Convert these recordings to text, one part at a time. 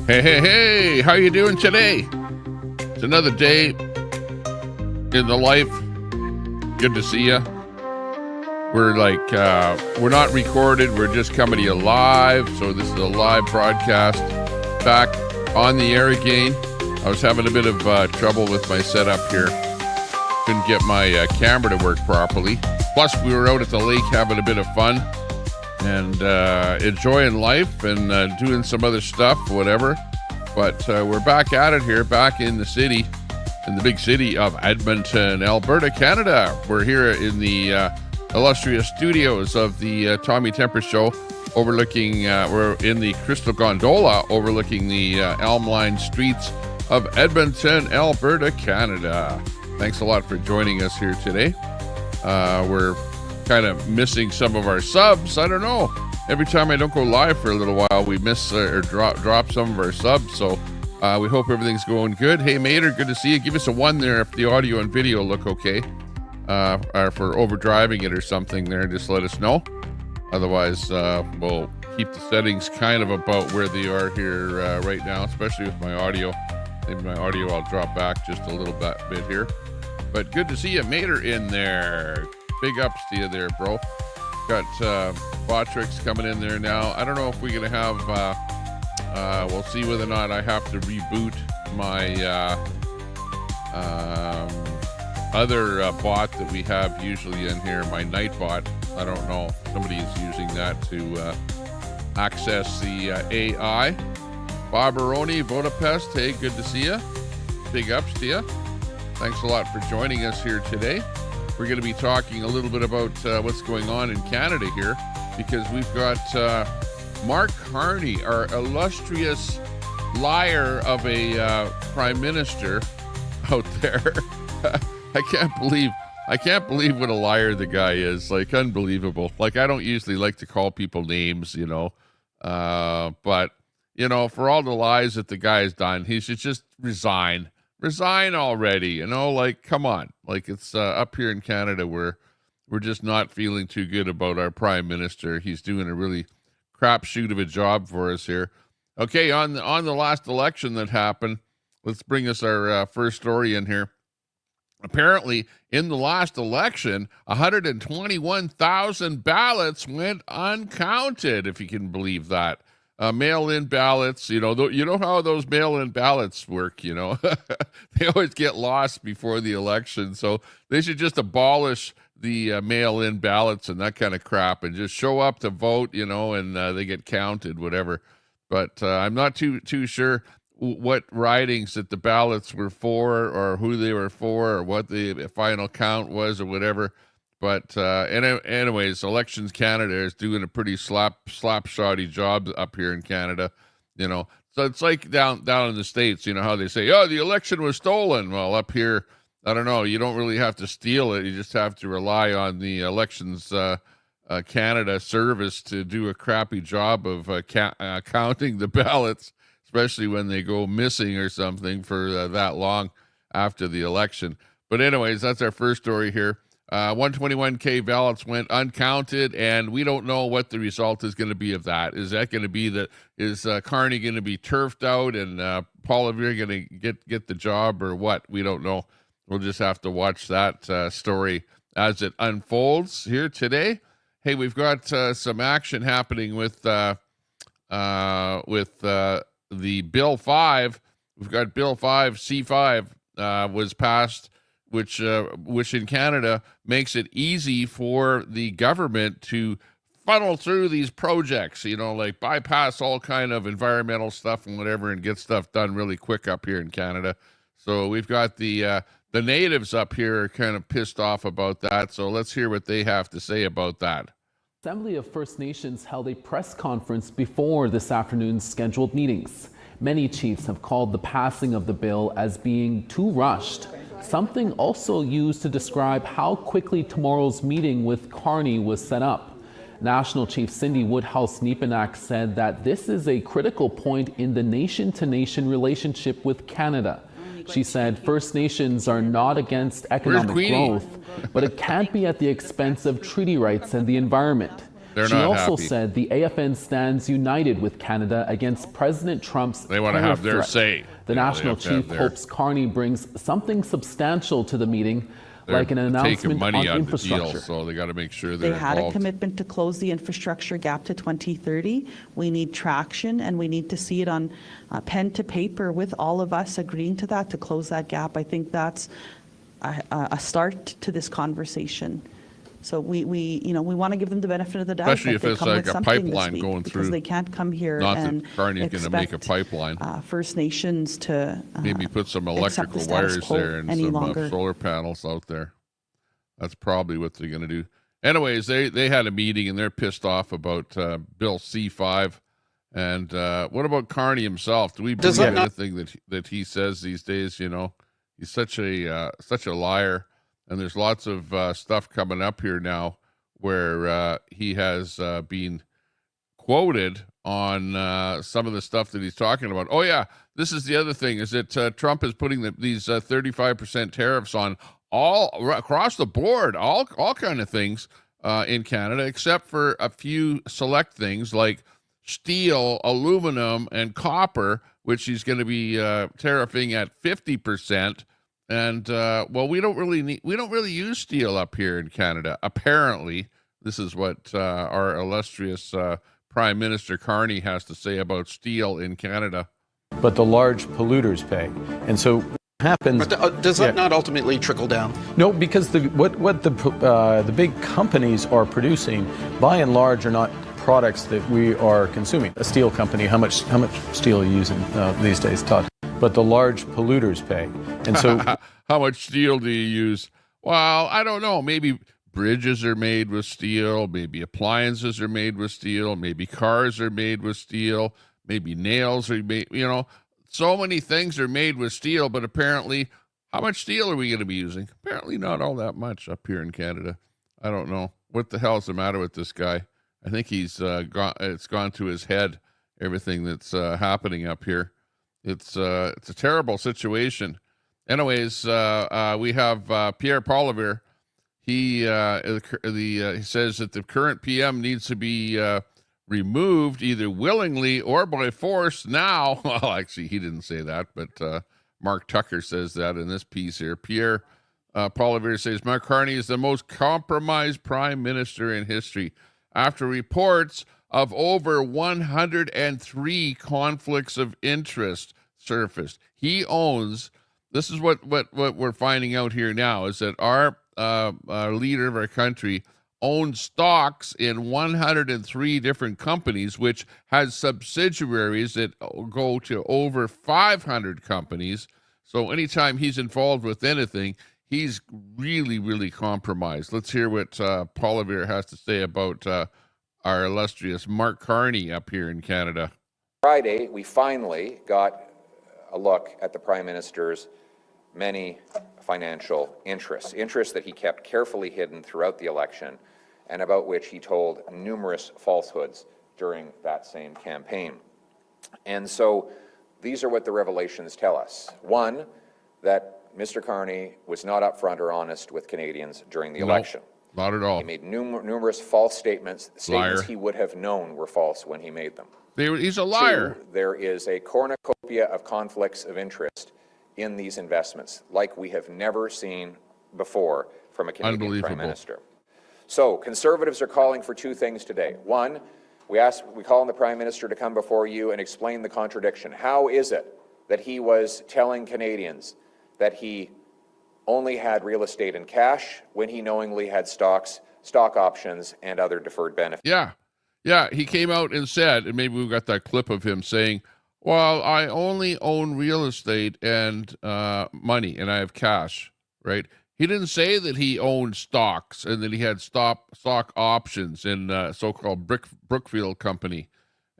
Hey, how you doing today? It's another day in the life. Good to see you. We're we're not recorded. We're just coming to you live. So this is a live broadcast back on the air again. I was having a bit of trouble with my setup here. Couldn't get my camera to work properly. Plus, we were out at the lake having a bit of fun and enjoying life and doing some other stuff, whatever. But we're back at it here, back in the city, in the big city of Edmonton, Alberta, Canada. We're here in the illustrious studios of the Tommy Temper Show, overlooking, we're in the Crystal Gondola, overlooking the Elm Line streets of Edmonton, Alberta, Canada. Thanks a lot for joining us here today. We're kind of missing some of our subs. I don't know. Every time I don't go live for a little while, we miss or drop some of our subs. So we hope everything's going good. Hey, Mater, good to see you. Give us a 1 there if the audio and video look okay. Or for overdriving it or something there, just let us know. Otherwise, we'll keep the settings kind of about where they are here right now, especially with my audio. Maybe my audio I'll drop back just a little bit here. But good to see you, Mater, in there. Big ups to you there, bro. Got Botrix coming in there now. I don't know if we're going to have... we'll see whether or not I have to reboot my other bot that we have usually in here, my Nightbot. I don't know if somebody is using that to access the AI. Barbaroni, Vodapest, hey, good to see you. Big ups to you. Thanks a lot for joining us here today. We're going to be talking a little bit about what's going on in Canada here, because we've got Mark Carney, our illustrious liar of a prime minister out there. I can't believe what a liar the guy is. Like, unbelievable. Like, I don't usually like to call people names, you know, but you know, for all the lies that the guy has done, he should just resign already, you know, like, come on. Like, it's up here in Canada where we're just not feeling too good about our prime minister. He's doing a really crapshoot of a job for us here. Okay, on the last election that happened, let's bring us our first story in here. Apparently, in the last election, 121,000 ballots went uncounted, if you can believe that. Mail-in ballots, you know how those mail-in ballots work, you know. They always get lost before the election, so they should just abolish the mail-in ballots and that kind of crap and just show up to vote, you know, and they get counted, whatever. But I'm not too sure what ridings that the ballots were for or who they were for or what the final count was or whatever. But anyways, Elections Canada is doing a pretty slapshotty job up here in Canada, you know. So it's like down in the States, you know, how they say, oh, the election was stolen. Well, up here, I don't know. You don't really have to steal it. You just have to rely on the Elections Canada service to do a crappy job of counting the ballots, especially when they go missing or something for that long after the election. But anyways, that's our first story here. 121K ballots went uncounted, and we don't know what the result is going to be of that. Is that going to be is Carney going to be turfed out and Polliviere going to get the job or what? We don't know. We'll just have to watch that story as it unfolds here today. Hey, we've got some action happening with the Bill 5. We've got Bill 5, C5 was passed, which in Canada makes it easy for the government to funnel through these projects, you know, like bypass all kind of environmental stuff and whatever and get stuff done really quick up here in Canada. So we've got the natives up here are kind of pissed off about that. So let's hear what they have to say about that. Assembly of First Nations held a press conference before this afternoon's scheduled meetings. Many chiefs have called the passing of the bill as being too rushed, something also used to describe how quickly tomorrow's meeting with Carney was set up. National Chief Cindy Woodhouse-Nepenak said that this is a critical point in the nation-to-nation relationship with Canada. She said First Nations are not against economic growth, but it can't be at the expense of treaty rights and the environment. She also said the AFN stands united with Canada against President Trump's They want to have their say. The national chief hopes Carney brings something substantial to the meeting, like an announcement on infrastructure. The deal, so they got to make sure they're involved. They had a commitment to close the infrastructure gap to 2030. We need traction, and we need to see it on pen to paper with all of us agreeing to that, to close that gap. I think that's a start to this conversation. So we want to give them the benefit of the doubt. Especially if it's like a pipeline going through. Because they can't come here and Carney's going to make a pipeline. First Nations to maybe put some electrical wires there and some solar panels out there. That's probably what they're going to do. Anyways, they had a meeting and they're pissed off about Bill C5. And what about Carney himself? Do we believe anything that he says these days? You know, he's such a liar. And there's lots of stuff coming up here now where he has been quoted on some of the stuff that he's talking about. Oh, yeah, this is the other thing, is that Trump is putting these 35% tariffs on all across the board, all kind of things in Canada, except for a few select things like steel, aluminum, and copper, which he's going to be tariffing at 50%. And well, we don't really use steel up here in Canada. Apparently, this is what our illustrious Prime Minister Carney has to say about steel in Canada. But the large polluters pay, and so what happens. But does that not ultimately trickle down? No, because what the big companies are producing, by and large, are not products that we are consuming. A steel company, how much steel are you using these days, Todd? But the large polluters pay. And so how much steel do you use? Well, I don't know. Maybe bridges are made with steel. Maybe appliances are made with steel. Maybe cars are made with steel. Maybe nails are made, so many things are made with steel, but apparently, how much steel are we going to be using? Apparently not all that much up here in Canada. I don't know. What the hell is the matter with this guy? I think it's gone to his head, everything that's happening up here. It's a terrible situation. Anyways, we have Pierre Polliviere. He says that the current PM needs to be removed either willingly or by force now. Well, actually, he didn't say that, but Mark Tucker says that in this piece here. Pierre Polliviere says Mark Carney is the most compromised prime minister in history after reports of over 103 conflicts of interest surfaced. He owns, this is what we're finding out here now, is that our leader of our country owns stocks in 103 different companies, which has subsidiaries that go to over 500 companies. So anytime he's involved with anything, he's really, really compromised. Let's hear what Polliviere has to say about our illustrious Mark Carney up here in Canada. Friday, we finally got a look at the Prime Minister's many financial interests that he kept carefully hidden throughout the election and about which he told numerous falsehoods during that same campaign. And so these are what the revelations tell us. One, that Mr. Carney was not upfront or honest with Canadians during the election. Not at all. He made numerous false statements he would have known were false when he made them. He's a liar. Two, there is a cornucopia of conflicts of interest in these investments, like we have never seen before from a Canadian Prime Minister. So Conservatives are calling for two things today. One, we call on the Prime Minister to come before you and explain the contradiction. How is it that he was telling Canadians that he only had real estate and cash when he knowingly had stock options and other deferred benefits? Yeah, he came out and said, and maybe we've got that clip of him saying, well, I only own real estate and money, and I have cash, right? He didn't say that he owned stocks and that he had stock options in so-called Brookfield Company,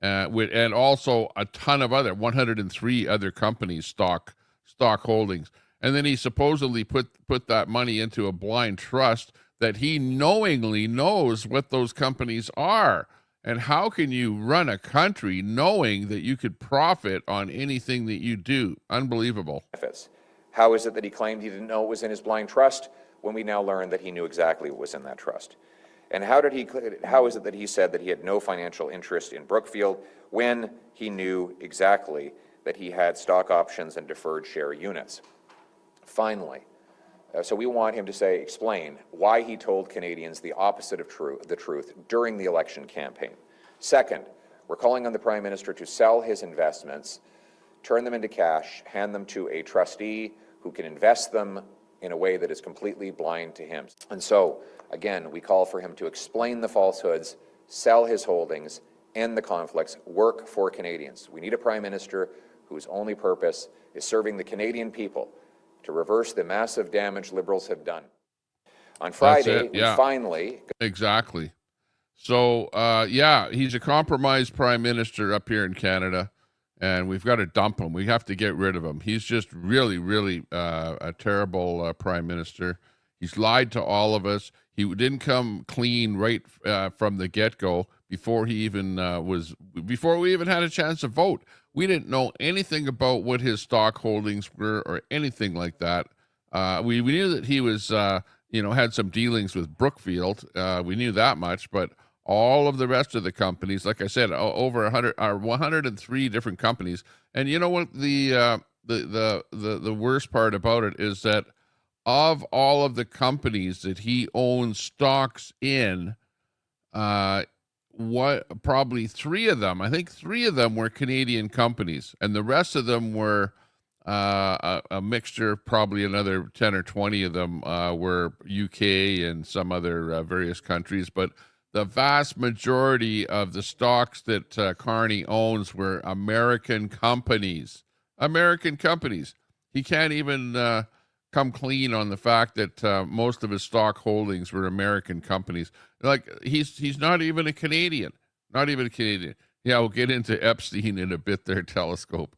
and also a ton of 103 other companies' stock holdings. And then he supposedly put that money into a blind trust that he knowingly knows what those companies are. And how can you run a country knowing that you could profit on anything that you do? Unbelievable. How is it that he claimed he didn't know it was in his blind trust when we now learn that he knew exactly what was in that trust? And how is it that he said that he had no financial interest in Brookfield when he knew exactly that he had stock options and deferred share units? Finally, so we want him to explain why he told Canadians the opposite of the truth during the election campaign. Second, we're calling on the Prime Minister to sell his investments, turn them into cash, hand them to a trustee who can invest them in a way that is completely blind to him. And so, again, we call for him to explain the falsehoods, sell his holdings, end the conflicts, work for Canadians. We need a Prime Minister whose only purpose is serving the Canadian people to reverse the massive damage Liberals have done. On Friday, we finally... Exactly. So, yeah, he's a compromised Prime Minister up here in Canada, and we've got to dump him. We have to get rid of him. He's just really, really a terrible Prime Minister. He's lied to all of us. He didn't come clean right from the get-go before he even before we even had a chance to vote. We didn't know anything about what his stock holdings were or anything like that. We knew that he was, had some dealings with Brookfield. We knew that much, but all of the rest of the companies, like I said, over 103 different companies. And you know what the worst part about it is that of all of the companies that he owns stocks in, probably three of them were Canadian companies, and the rest of them were a mixture. Probably another 10 or 20 of them were UK and some other various countries, but the vast majority of the stocks that Carney owns were American companies. American companies. He can't even come clean on the fact that most of his stock holdings were American companies. Like, he's not even a Canadian. Not even a Canadian. Yeah, we'll get into Epstein in a bit there, Telescope.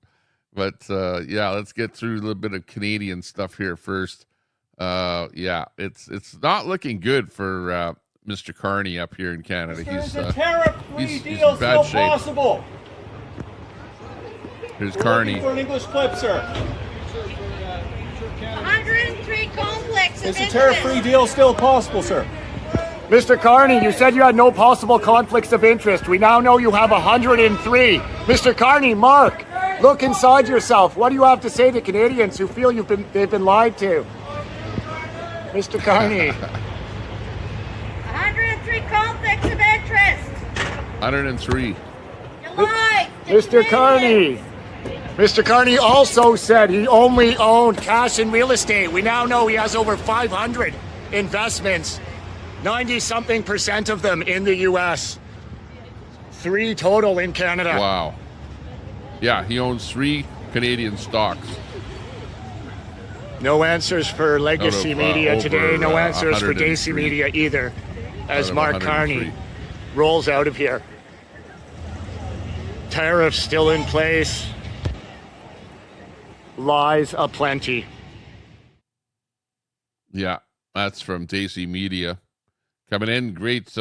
But, let's get through a little bit of Canadian stuff here first. It's not looking good for Mr. Carney up here in Canada. He's a tariff-free deal still possible. Here's Carney. For an English clip, sir. 103 conflicts of interest. Is a tariff-free deal still possible, sir? Mr. Carney, you said you had no possible conflicts of interest. We now know you have 103. Mr. Carney, Mark, look inside yourself. What do you have to say to Canadians who feel they've been lied to? Mr. Carney. 103 conflicts of interest. 103. You lied. Mr. Carney. Mr. Carney also said he only owned cash and real estate. We now know he has over 500 investments, 90-something% of them in the U.S., 3 total in Canada. Wow. Yeah, he owns 3 Canadian stocks. No answers for Legacy Media today. No answers for Daisy Media either, as Mark Carney rolls out of here. Tariffs still in place. Lies aplenty. Yeah, that's from Daisy Media. Coming in, great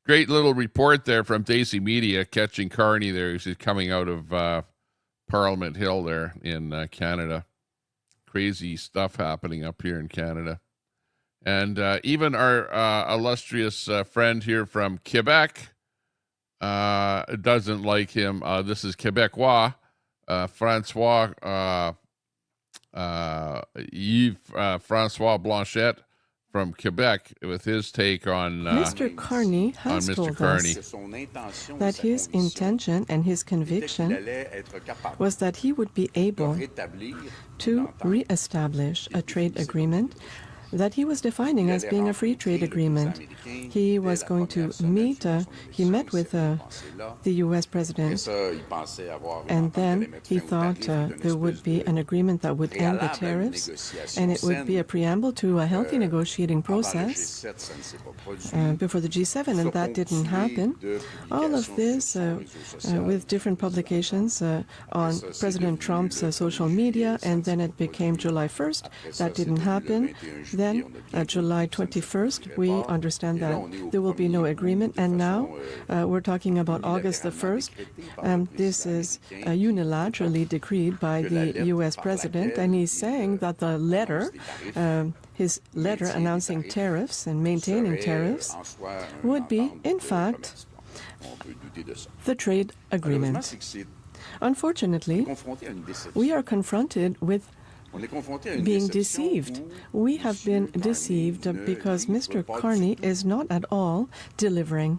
great little report there from Daisy Media, catching Carney there. He's coming out of Parliament Hill there in Canada. Crazy stuff happening up here in Canada. And even our illustrious friend here from Quebec doesn't like him. This is Quebecois, Yves Francois Blanchette from Quebec, with his take on Mr. Carney has told us that his intention and his conviction was that he would be able to re-establish a trade agreement that he was defining as being a free trade agreement. He was going to meet, he met with the U.S. president, and then he thought there would be an agreement that would end the tariffs, and it would be a preamble to a healthy negotiating process before the G7, and that didn't happen. All of this with different publications on President Trump's social media, and then it became July 1st. That didn't happen. Then Then, July 21st, we understand that there will be no agreement. And now we're talking about August the 1st. This is unilaterally decreed by the U.S. president. And he's saying that the letter, his letter announcing tariffs and maintaining tariffs, would be, in fact, the trade agreement. Unfortunately, we are confronted with being deceived. We have been deceived because Mr. Carney is not at all delivering.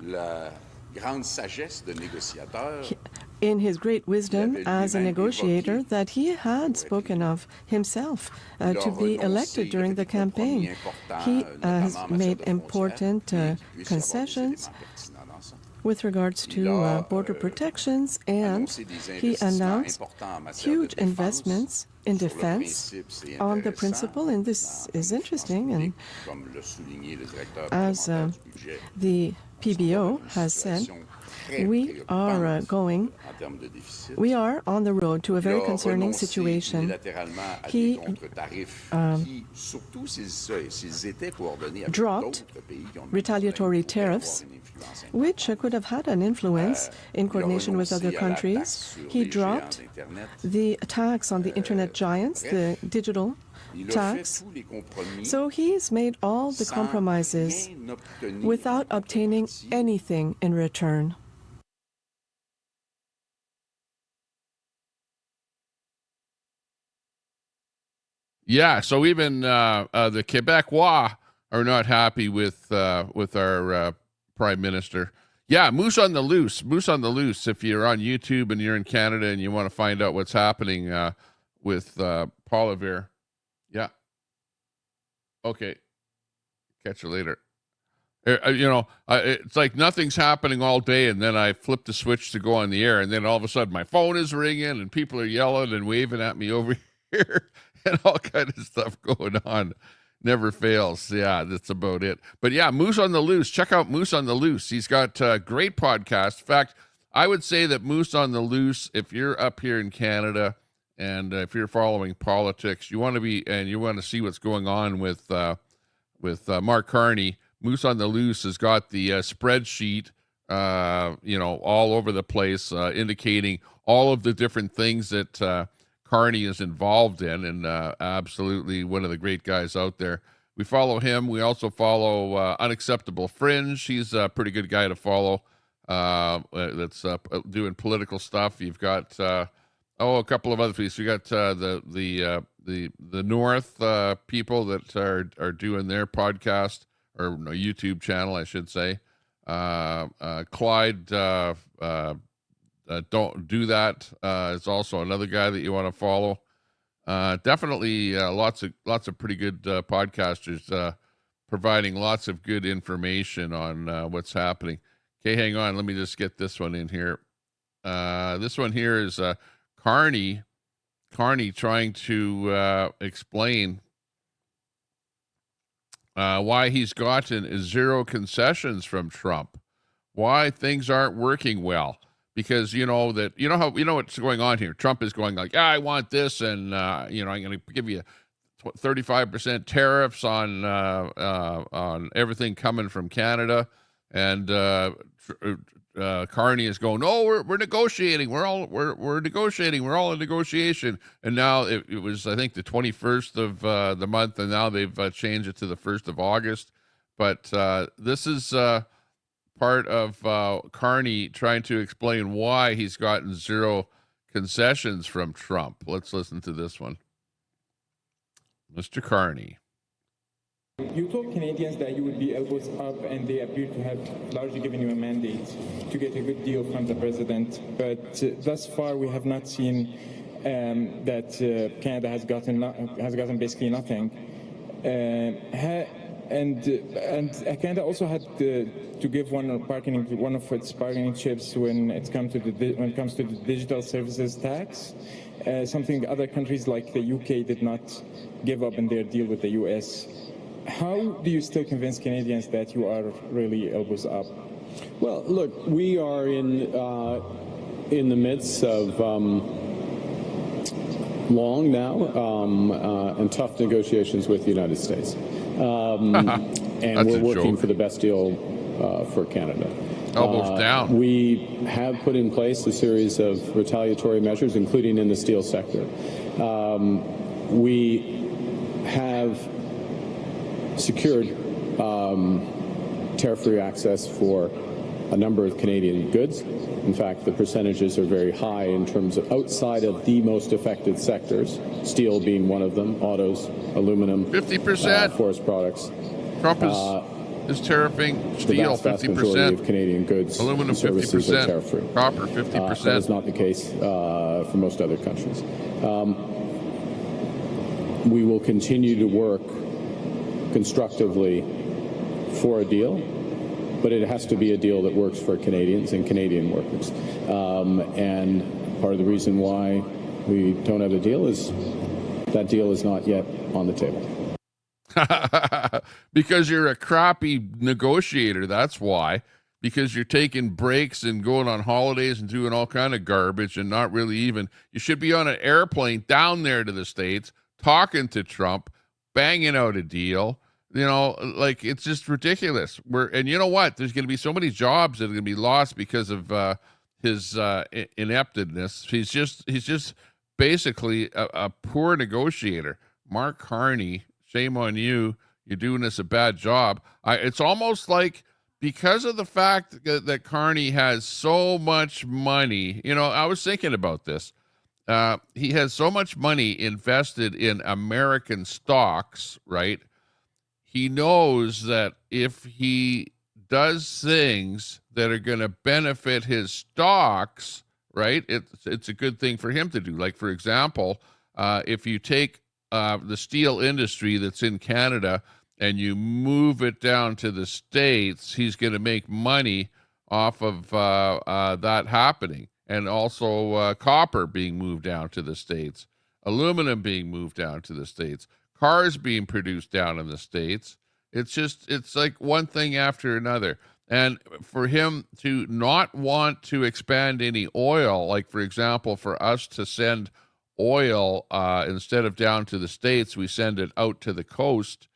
In his great wisdom as a negotiator that he had spoken of himself to be elected during the campaign, he has made important concessions with regards to border protections, and he announced huge investments in defense on the principle, and this is interesting, and as the PBO has said, we are on the road to a very concerning situation. He dropped retaliatory tariffs, which could have had an influence in coordination with other countries. He dropped the tax on the internet giants, the digital tax. So he's made all the compromises without obtaining anything in return. Yeah, so even the Quebecois are not happy with our Prime Minister. Yeah, Moose on the Loose. Moose on the Loose. If you're on YouTube and you're in Canada and you want to find out what's happening with Polliviere. Yeah. Okay. Catch you later. It's like nothing's happening all day, and then I flip the switch to go on the air, and then all of a sudden my phone is ringing, and people are yelling and waving at me over here, and all kind of stuff going on. Never fails. Yeah, that's about it. But yeah, Moose on the Loose. Check out Moose on the Loose. He's got a great podcast. In fact, I would say that Moose on the Loose, if you're up here in Canada and if you're following politics, you want to see what's going on with Mark Carney. Moose on the Loose has got the spreadsheet, all over the place, indicating all of the different things that Carney is involved in, and absolutely one of the great guys out there. We follow him. We also follow Unacceptable Fringe. He's a pretty good guy to follow. That's doing political stuff. You've got a couple of other pieces. We got the North people that are doing their podcast, or no, YouTube channel, I should say. Clyde. Don't do that. Is also another guy that you want to follow. Definitely lots of pretty good podcasters providing lots of good information on what's happening. Okay, hang on. Let me just get this one in here. This one here is Carney trying to explain why he's gotten zero concessions from Trump, why things aren't working well. Because you know what's going on here. Trump is going like, I want this, and I'm going to give you 35% tariffs on everything coming from Canada, and Carney is going, no, we're negotiating. We're negotiating. We're all in negotiation. And now it was, I think, the 21st of the month, and now they've changed it to the 1st of August. But this is part of Carney trying to explain why he's gotten zero concessions from Trump. Let's listen to this one. Mr. Carney. You told Canadians that you would be elbows up, and they appear to have largely given you a mandate to get a good deal from the president. But thus far, we have not seen that Canada has gotten basically nothing. And Canada also had to give one of its bargaining chips when it comes to the digital services tax, something other countries like the UK did not give up in their deal with the US. How do you still convince Canadians that you are really elbows up? Well, look, we are in the midst of long now and tough negotiations with the United States. And we're working for the best deal for Canada. Elbows down. We have put in place a series of retaliatory measures, including in the steel sector. We have secured tariff-free access for a number of Canadian goods. In fact, the percentages are very high in terms of outside of the most affected sectors, steel being one of them, autos, aluminum, 50%. Forest products. Trump is tariffing steel 50%, of Canadian goods, aluminum 50%, copper 50%. That is not the case for most other countries. We will continue to work constructively for a deal, but it has to be a deal that works for Canadians and Canadian workers. And part of the reason why we don't have a deal is that deal is not yet on the table. Because you're a crappy negotiator, that's why. Because you're taking breaks and going on holidays and doing all kind of garbage and not really even. You should be on an airplane down there to the States, talking to Trump, banging out a deal. You know, like, it's just ridiculous. And you know what? There's going to be so many jobs that are going to be lost because of his ineptness. He's just basically a poor negotiator. Mark Carney, shame on you. You're doing us a bad job. It's almost like, because of the fact that Carney has so much money, you know, I was thinking about this. He has so much money invested in American stocks, right? He knows that if he does things that are going to benefit his stocks, right, it's a good thing for him to do. Like, for example, if you take the steel industry that's in Canada and you move it down to the States, he's going to make money off of that happening. And also copper being moved down to the States, aluminum being moved down to the States, cars being produced down in the States. It's like one thing after another. And for him to not want to expand any oil, like, for example, for us to send oil, instead of down to the States, we send it out to the coast,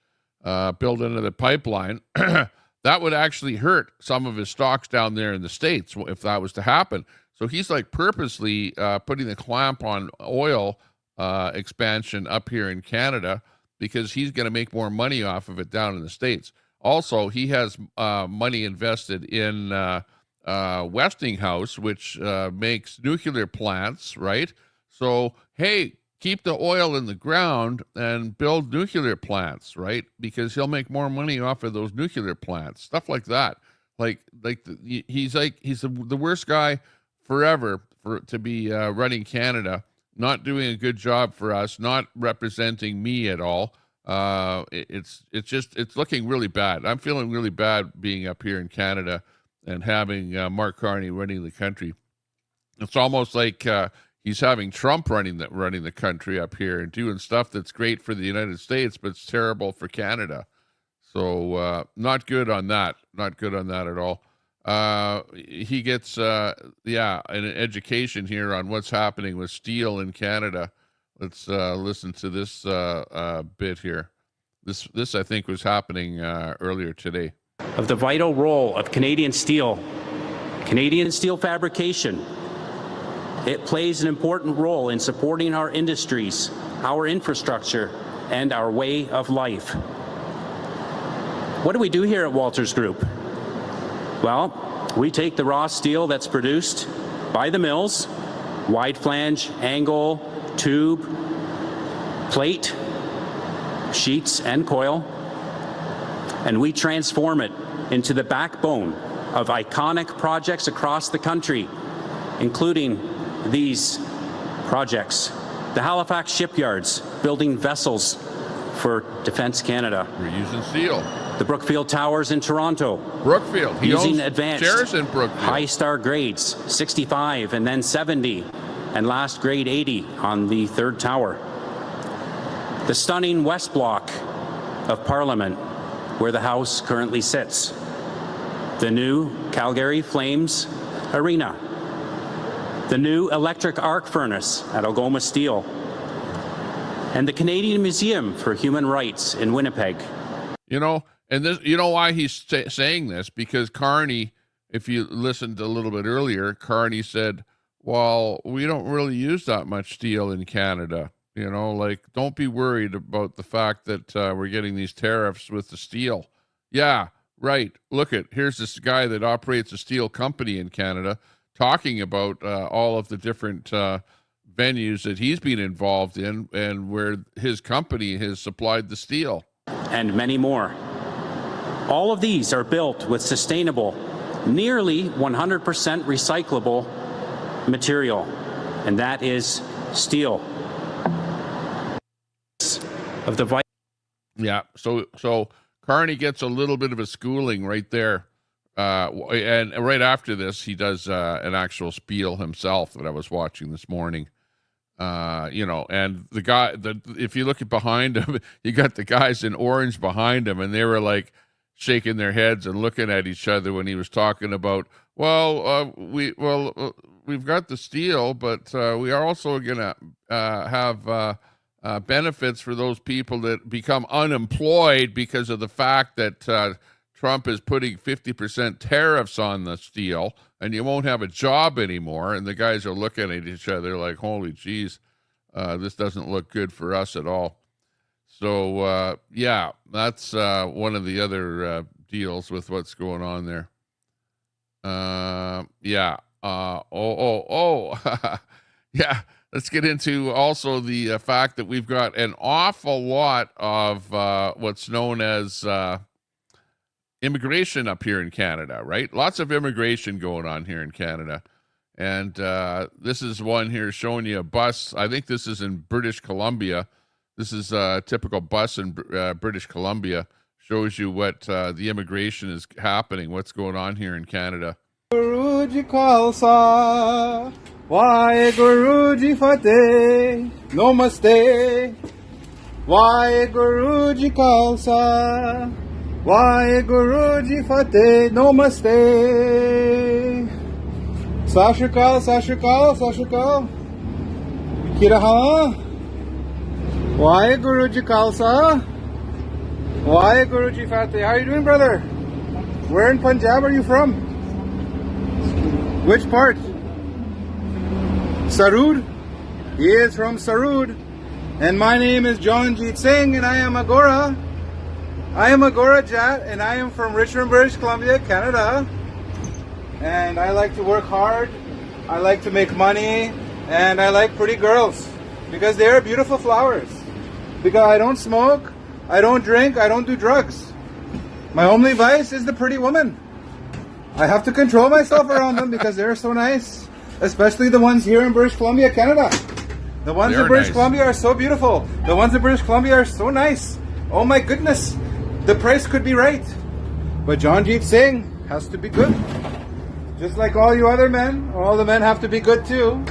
build another pipeline. That would actually hurt some of his stocks down there in the States if that was to happen. So he's like purposely putting the clamp on oil expansion up here in Canada, because he's going to make more money off of it down in the States. Also, he has money invested in Westinghouse, which makes nuclear plants, right? So, hey, keep the oil in the ground and build nuclear plants, right? Because he'll make more money off of those nuclear plants, stuff like that. He's the worst guy forever to be running Canada, not doing a good job for us, not representing me at all. It's looking really bad. I'm feeling really bad being up here in Canada and having Mark Carney running the country. It's almost like he's having Trump running the country up here and doing stuff that's great for the United States, but it's terrible for Canada. So not good on that. Not good on that at all. He gets an education here on what's happening with steel in Canada. Let's listen to this bit here. This I think was happening earlier today. Of the vital role of Canadian steel fabrication. It plays an important role in supporting our industries, our infrastructure, and our way of life. What do we do here at Walters Group? Well, we take the raw steel that's produced by the mills, wide flange, angle, tube, plate, sheets, and coil, and we transform it into the backbone of iconic projects across the country, including these projects. The Halifax shipyards building vessels for Defence Canada. We're using steel. The Brookfield Towers in Toronto. Brookfield. He using owns advanced shares in Brookfield. High star grades, 65 and then 70, and last grade 80 on the third tower. The stunning West Block of Parliament, where the House currently sits. The new Calgary Flames Arena. The new electric arc furnace at Algoma Steel. And the Canadian Museum for Human Rights in Winnipeg. You know, and this, you know why he's saying this? Because Carney, if you listened a little bit earlier, Carney said, well, we don't really use that much steel in Canada. You know, like, don't be worried about the fact that we're getting these tariffs with the steel. Yeah, right. Look here's this guy that operates a steel company in Canada talking about all of the different venues that he's been involved in and where his company has supplied the steel. And many more. All of these are built with sustainable, nearly 100% recyclable material, and that is steel. Of the yeah, so Carney gets a little bit of a schooling right there, and right after this, he does an actual spiel himself that I was watching this morning. You know, and the guy, if you look at behind him, you got the guys in orange behind him, and they were like shaking their heads and looking at each other when he was talking about, we've got the steel, but we are also gonna have benefits for those people that become unemployed because of the fact that Trump is putting 50% tariffs on the steel, and you won't have a job anymore. And the guys are looking at each other like, holy geez, this doesn't look good for us at all. So, yeah, that's one of the other deals with what's going on there. Yeah. Yeah. Let's get into also the fact that we've got an awful lot of what's known as immigration up here in Canada, right? Lots of immigration going on here in Canada. And this is one here showing you a bus. I think this is in British Columbia. This is a typical bus in British Columbia. Shows you what the immigration is happening, what's going on here in Canada. Guruji Khalsa, Why Guruji Fateh, Namaste. Why Guruji Khalsa, Why Guruji Fateh, Namaste. Sashikal, Sashikal, Sashikal. Kiraha. Why Guruji Khalsa, Why Guruji Fateh. How are you doing, brother? Where in Punjab are you from? Which part? Sarud? He is from Sarud. And my name is Janjeet Singh, and I am a Gora. I am a Gora Jat, and I am from Richmond, British Columbia, Canada. And I like to work hard. I like to make money. And I like pretty girls. Because they are beautiful flowers. Because I don't smoke. I don't drink. I don't do drugs. My only vice is the pretty woman. I have to control myself around them because they're so nice, especially the ones here in British Columbia, Canada. The ones in British Columbia are so beautiful. The ones in British Columbia are so nice. Oh my goodness, the price could be right. But Janjeet Singh has to be good. Just like all you other men, all the men have to be good too.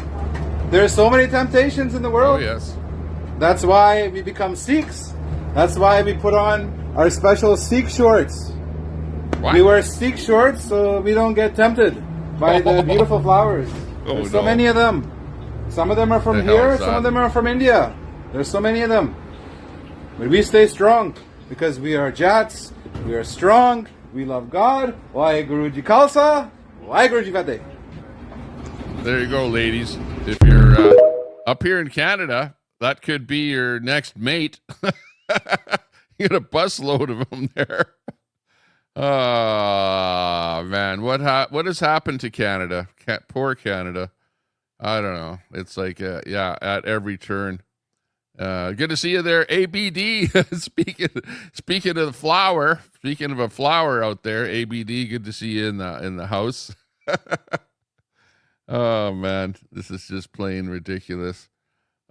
There are so many temptations in the world. Oh yes. That's why we become Sikhs. That's why we put on our special Sikh shorts. What? We wear Sikh shorts so we don't get tempted by the beautiful flowers. There's so many of them. Some of them are from here, some of them are from India. There's so many of them. But we stay strong because we are Jats, we are strong, we love God. Waheguru Ji Khalsa, Waheguru Ji Fateh. There you go, ladies. If you're up here in Canada, that could be your next mate. You got a busload of them there. Oh, man. What has happened to Canada? Poor Canada. I don't know. It's like, yeah, at every turn. Good to see you there, ABD. Speaking of the flower, speaking of a flower out there, ABD, good to see you in the house. Oh, man. This is just plain ridiculous.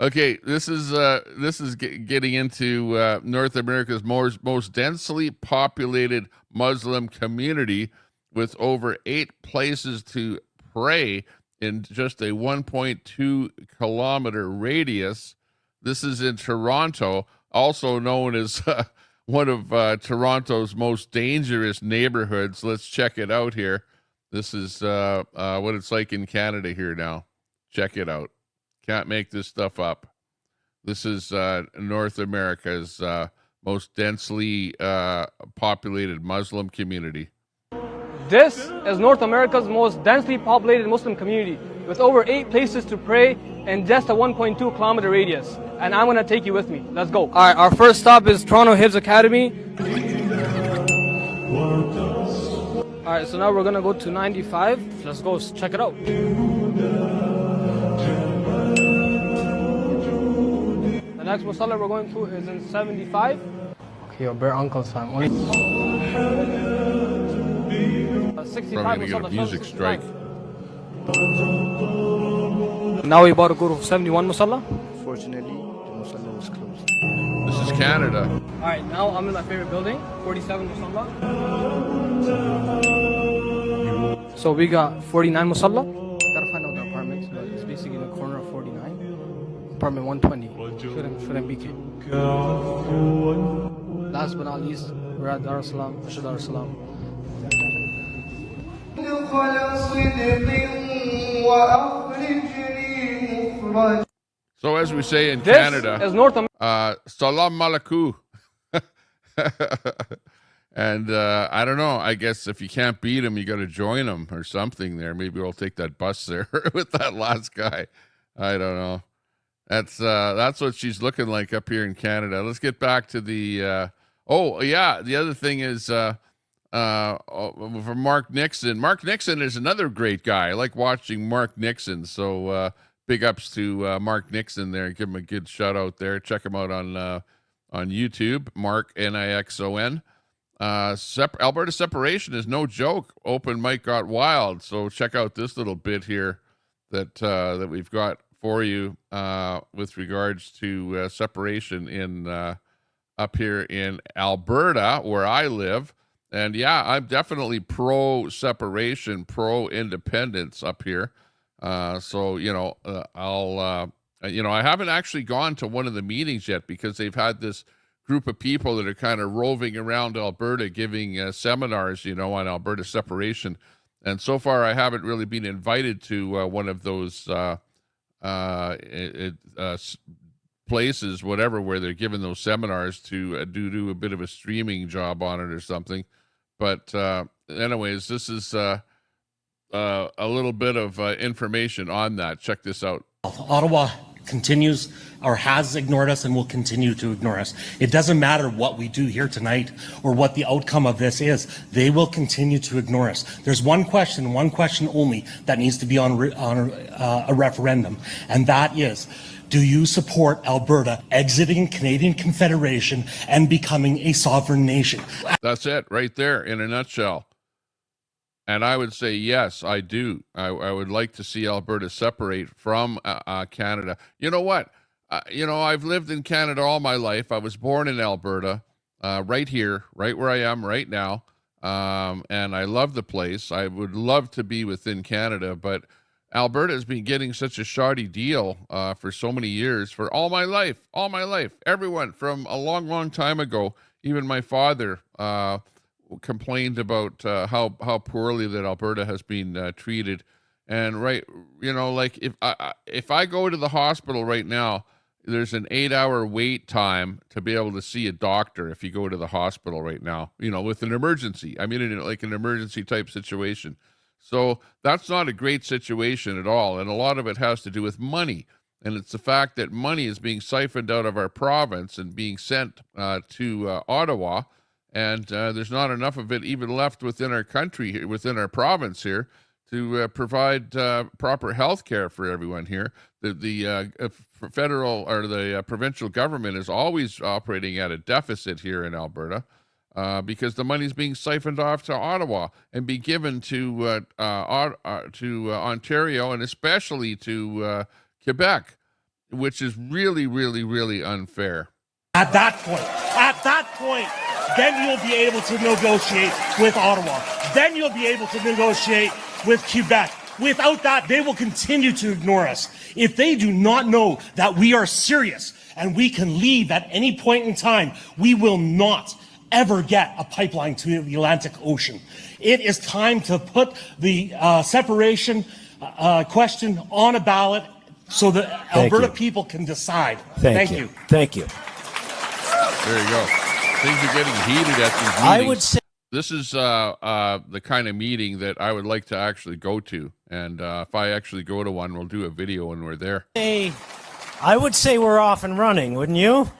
Okay, this is getting into North America's most densely populated Muslim community, with over 8 places to pray in just a 1.2 kilometer radius. This is in Toronto, also known as one of Toronto's most dangerous neighborhoods. Let's check it out here. This is what it's like in Canada here now. Check it out. Can't make this stuff up. This is North America's most densely populated Muslim community. This is North America's most densely populated Muslim community with over 8 places to pray and just a 1.2 kilometer radius. And I'm going to take you with me. Let's go. All right, our first stop is Toronto Hibs Academy. All right, so now we're going to go to 95. Let's go check it out. The next musalla we're going to is in 75. Okay, your bare uncle's time. Only 65 Probably gonna get a music strike. Now we're about to go to 71 musalla. Fortunately, the musalla was closed. This is Canada. All right, now I'm in my favorite building, 47 musalla. So we got 49 musalla. Gotta find out the apartment, but it's basically in the corner of 49. Apartment 120. Shouldn't be kid. Last but not least, we're at Dar es Salaam, Dar es Salaam. So as we say in This Canada, is North Salam Malaku. And I don't know. I guess if you can't beat him, you got to join him or something there. Maybe we'll take that bus there with that last guy. I don't know. That's what she's looking like up here in Canada. Let's get back to the. Oh yeah, the other thing is from Mark Nixon. Mark Nixon is another great guy. I like watching Mark Nixon. So big ups to Mark Nixon there. Give him a good shout out there. Check him out on YouTube. Mark Nixon. Alberta separation is no joke. Open mic got wild. So check out this little bit here that we've got for you with regards to separation in up here in Alberta, where I live. And yeah, I'm definitely pro separation, pro independence up here. So I'll I haven't actually gone to one of the meetings yet because they've had this group of people that are kind of roving around Alberta giving seminars, on Alberta separation. And so far, I haven't really been invited to one of those places, whatever, where they're giving those seminars to do a bit of a streaming job on it or something. But anyways, this is a little bit of information on that. Check this out. Ottawa continues or has ignored us and will continue to ignore us. It doesn't matter what we do here tonight or what the outcome of this is. They will continue to ignore us. There's one question only that needs to be on a referendum, and that is, do you support Alberta exiting Canadian Confederation and becoming a sovereign nation? That's it right there in a nutshell. And I would say, yes, I do. I would like to see Alberta separate from Canada. You know what? I've lived in Canada all my life. I was born in Alberta, right here, right where I am right now. And I love the place. I would love to be within Canada, but Alberta has been getting such a shoddy deal for so many years, for all my life. Everyone from a long, long time ago, even my father, complained about how poorly that Alberta has been treated. And if I go to the hospital right now, there's an 8-hour wait time to be able to see a doctor if you go to the hospital right now, with an emergency. I mean, in like an emergency type situation. So that's not a great situation at all. And a lot of it has to do with money. And it's the fact that money is being siphoned out of our province and being sent to Ottawa. And there's not enough of it even left within our country, within our province here, to provide proper health care for everyone here. The federal or the provincial government is always operating at a deficit here in Alberta because the money's being siphoned off to Ottawa and be given to Ontario and especially to Quebec, which is really, really, really unfair. At that point, then you'll be able to negotiate with Ottawa. Then you'll be able to negotiate with Quebec. Without that, they will continue to ignore us. If they do not know that we are serious and we can leave at any point in time, we will not ever get a pipeline to the Atlantic Ocean. It is time to put the separation question on a ballot so that Alberta people can decide. Thank you. Thank you. There you go. Things are getting heated at these meetings. I would say this is the kind of meeting that I would like to actually go to. And if I actually go to one, we'll do a video when we're there. I would say we're off and running, wouldn't you?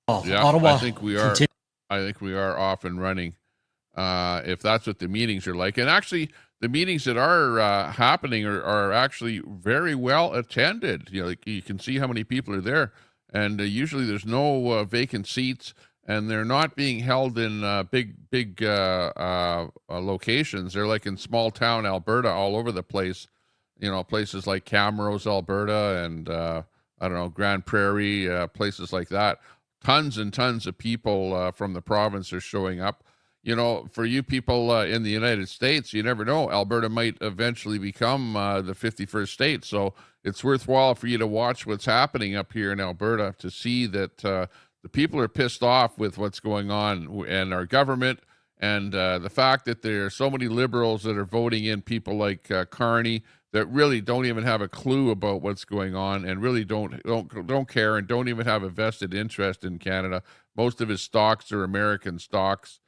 Yeah, Ottawa. I think we are. I think we are off and running. If that's what the meetings are like, and actually, the meetings that are happening are actually very well attended. You know, like you can see how many people are there, and usually there's no vacant seats, and they're not being held in big locations. They're like in small town Alberta, all over the place. You know, places like Camrose, Alberta, and I don't know, Grand Prairie, places like that. Tons and tons of people from the province are showing up. You know, for you people in the United States, you never know. Alberta might eventually become the 51st state. So it's worthwhile for you to watch what's happening up here in Alberta to see that the people are pissed off with what's going on and our government, and the fact that there are so many Liberals that are voting in people like Carney that really don't even have a clue about what's going on and really don't care and don't even have a vested interest in Canada. Most of his stocks are American stocks.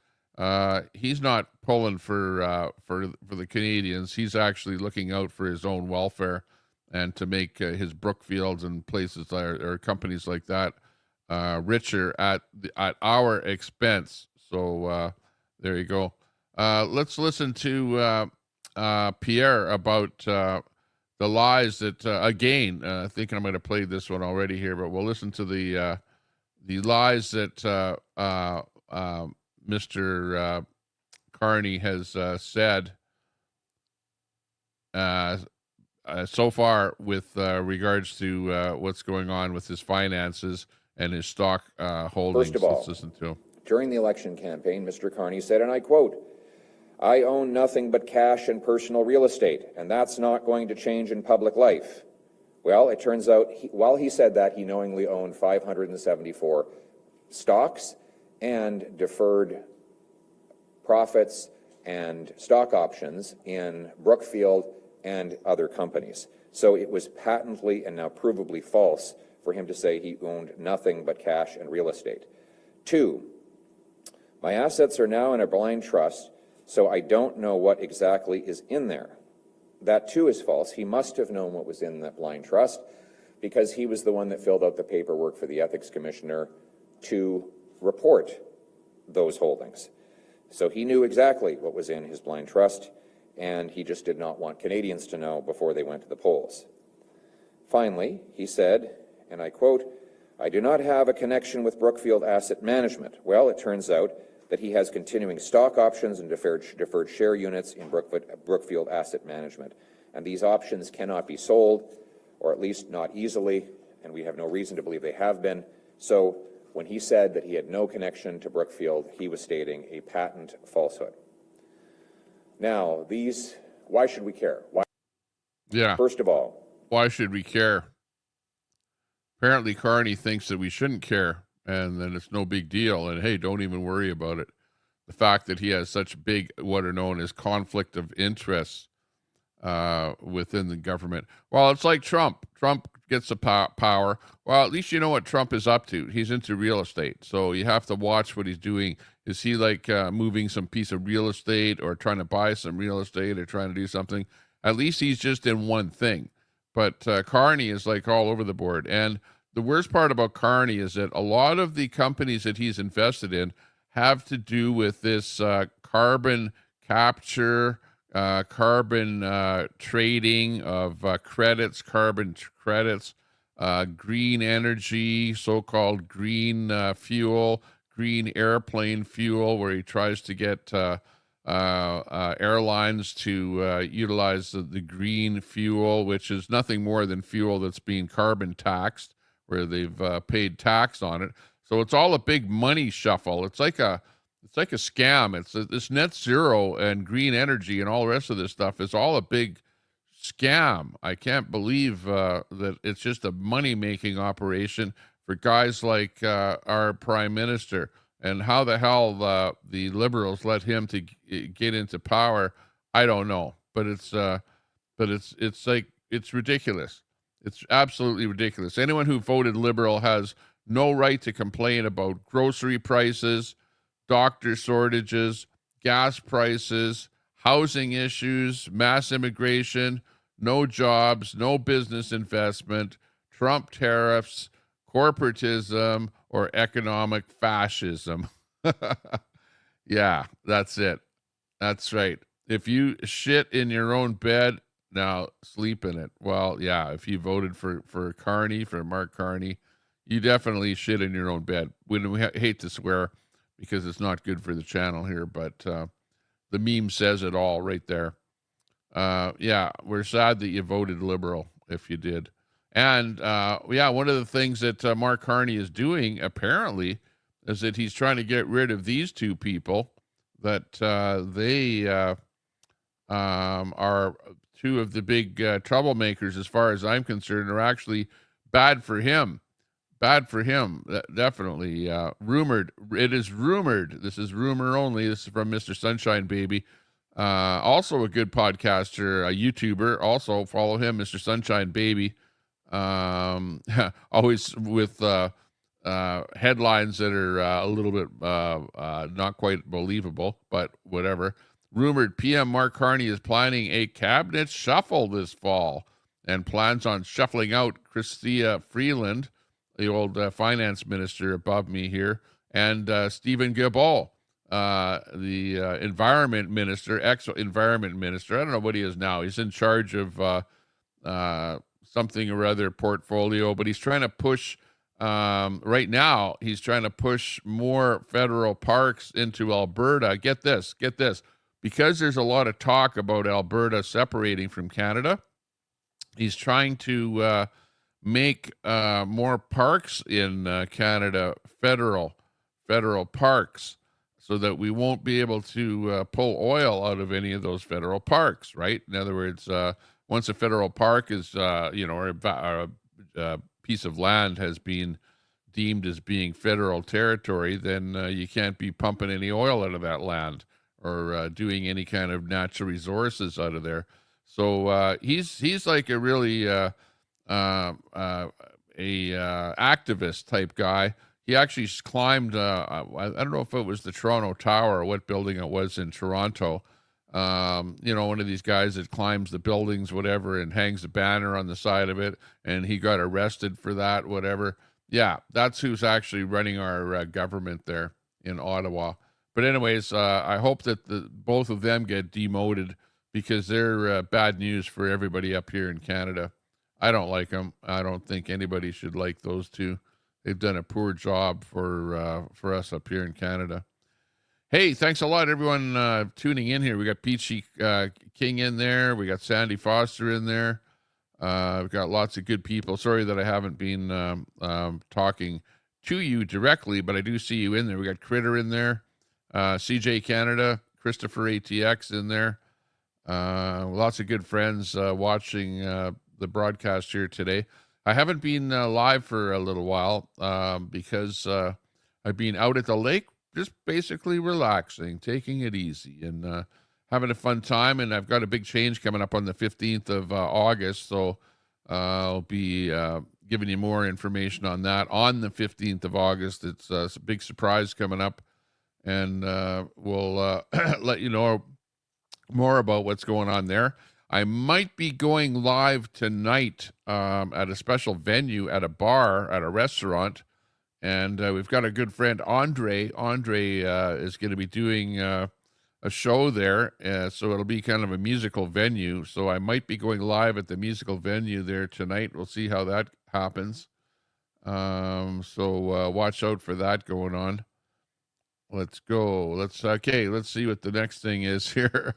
He's not pulling for the Canadians. He's actually looking out for his own welfare and to make his Brookfields and places or companies like that richer at our expense. So there you go. Let's listen to Pierre about the lies that again. I think I'm going to play this one already here, but we'll listen to the lies that Mr. Carney has said so far with regards to what's going on with his finances and his stock holdings. First of all, let's listen to him. During the election campaign, Mr. Carney said, and I quote, "I own nothing but cash and personal real estate, and that's not going to change in public life." Well, it turns out while he said that, he knowingly owned 574 stocks and deferred profits and stock options in Brookfield and other companies. So it was patently and now provably false for him to say he owned nothing but cash and real estate. 2, my assets are now in a blind trust, so I don't know what exactly is in there. That too is false. He must have known what was in that blind trust because he was the one that filled out the paperwork for the ethics commissioner to report those holdings. So he knew exactly what was in his blind trust, and he just did not want Canadians to know before they went to the polls. Finally, he said, and I quote, "I do not have a connection with Brookfield Asset Management." Well, it turns out that he has continuing stock options and deferred share units in Brookfield Asset Management. And these options cannot be sold, or at least not easily, and we have no reason to believe they have been. So when he said that he had no connection to Brookfield, he was stating a patent falsehood. Now, why should we care? First of all, why should we care? Apparently, Carney thinks that we shouldn't care, and then it's no big deal, and hey, don't even worry about it. The fact that he has such big, what are known as conflict of interests within the government. Well, it's like Trump. Trump gets the power. Well, at least you know what Trump is up to. He's into real estate, so you have to watch what he's doing. Is he like moving some piece of real estate or trying to buy some real estate or trying to do something? At least he's just in one thing. But Carney is like all over the board. And the worst part about Carney is that a lot of the companies that he's invested in have to do with this carbon capture, carbon trading of carbon credits, green energy, so-called green fuel, green airplane fuel, where he tries to get airlines to utilize the green fuel, which is nothing more than fuel that's being carbon taxed, where they've paid tax on it. So it's all a big money shuffle. It's like a scam. It's this net zero and green energy and all the rest of this stuff is all a big scam. I can't believe that it's just a money-making operation for guys like our prime minister. And how the hell the Liberals let him to get into power, I don't know. But it's like it's ridiculous. It's absolutely ridiculous. Anyone who voted Liberal has no right to complain about grocery prices, doctor shortages, gas prices, housing issues, mass immigration, no jobs, no business investment, Trump tariffs, corporatism, or economic fascism. Yeah, that's it. That's right. If you shit in your own bed, now sleep in it. Well, yeah, if you voted for Carney, for Mark Carney, you definitely shit in your own bed. We hate to swear because it's not good for the channel here, but the meme says it all right there. Yeah, we're sad that you voted Liberal if you did. And yeah, one of the things that Mark Carney is doing apparently is that he's trying to get rid of these two people that they are two of the big troublemakers, as far as I'm concerned, are actually bad for him. Bad for him, definitely. Rumored. It is rumored. This is rumor only. This is from Mr. Sunshine Baby. Also a good podcaster, a YouTuber. Also follow him, Mr. Sunshine Baby. Always with headlines that are a little bit not quite believable, but whatever. Rumored PM Mark Carney is planning a cabinet shuffle this fall and plans on shuffling out Chrystia Freeland, the old finance minister above me here, and Stephen Guilbeault, the environment minister, ex-environment minister. I don't know what he is now. He's in charge of something or other portfolio, but he's trying to push, right now, he's trying to push more federal parks into Alberta. Get this. Because there's a lot of talk about Alberta separating from Canada, he's trying to make more parks in Canada federal parks, so that we won't be able to pull oil out of any of those federal parks, right? In other words, once a federal park is, or a piece of land has been deemed as being federal territory, then you can't be pumping any oil out of that land or doing any kind of natural resources out of there. So he's like a really activist type guy. He actually climbed, I don't know if it was the Toronto Tower or what building it was in Toronto. One of these guys that climbs the buildings, whatever, and hangs a banner on the side of it, and he got arrested for that, whatever. Yeah, that's who's actually running our government there in Ottawa. But anyways, I hope that both of them get demoted, because they're bad news for everybody up here in Canada. I don't like them. I don't think anybody should like those two. They've done a poor job for us up here in Canada. Hey, thanks a lot, everyone, tuning in here. We got Peachy King in there. We got Sandy Foster in there. We've got lots of good people. Sorry that I haven't been talking to you directly, but I do see you in there. We got Critter in there. CJ Canada, Christopher ATX in there. Lots of good friends watching the broadcast here today. I haven't been live for a little while because I've been out at the lake, just basically relaxing, taking it easy, and having a fun time. And I've got a big change coming up on the 15th of August, so I'll be giving you more information on that on the 15th of August. It's a big surprise coming up, and we'll let you know more about what's going on there. I might be going live tonight at a special venue, at a bar, at a restaurant, and we've got a good friend, Andre. Andre is going to be doing a show there, so it'll be kind of a musical venue. So I might be going live at the musical venue there tonight. We'll see how that happens. So watch out for that going on. Let's go. Let's see what the next thing is here.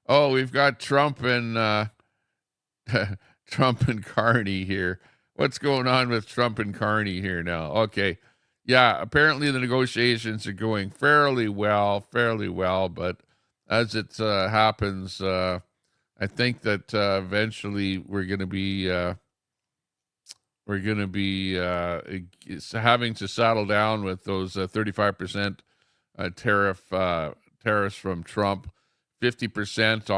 Oh, we've got Trump and Trump and Carney here. What's going on with Trump and Carney here now? Okay. Yeah, apparently the negotiations are going fairly well, but as it happens, I think that eventually we're going to be having to settle down with those 35% tariffs from Trump. 50%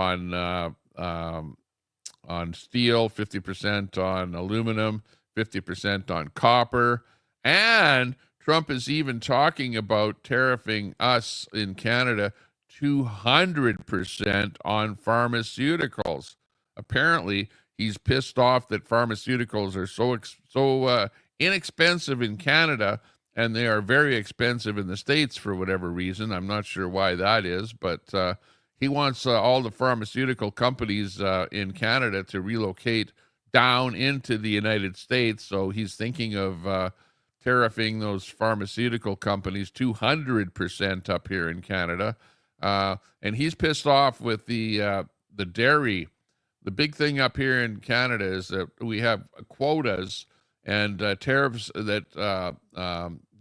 on steel, 50% on aluminum, 50% on copper, And Trump is even talking about tariffing us in Canada 200% on pharmaceuticals. Apparently, he's pissed off that pharmaceuticals are so inexpensive in Canada, and they are very expensive in the States for whatever reason. I'm not sure why that is, but he wants all the pharmaceutical companies in Canada to relocate down into the United States. So he's thinking of tariffing those pharmaceutical companies 200% up here in Canada. And he's pissed off with the dairy. The big thing up here in Canada is that we have quotas and tariffs that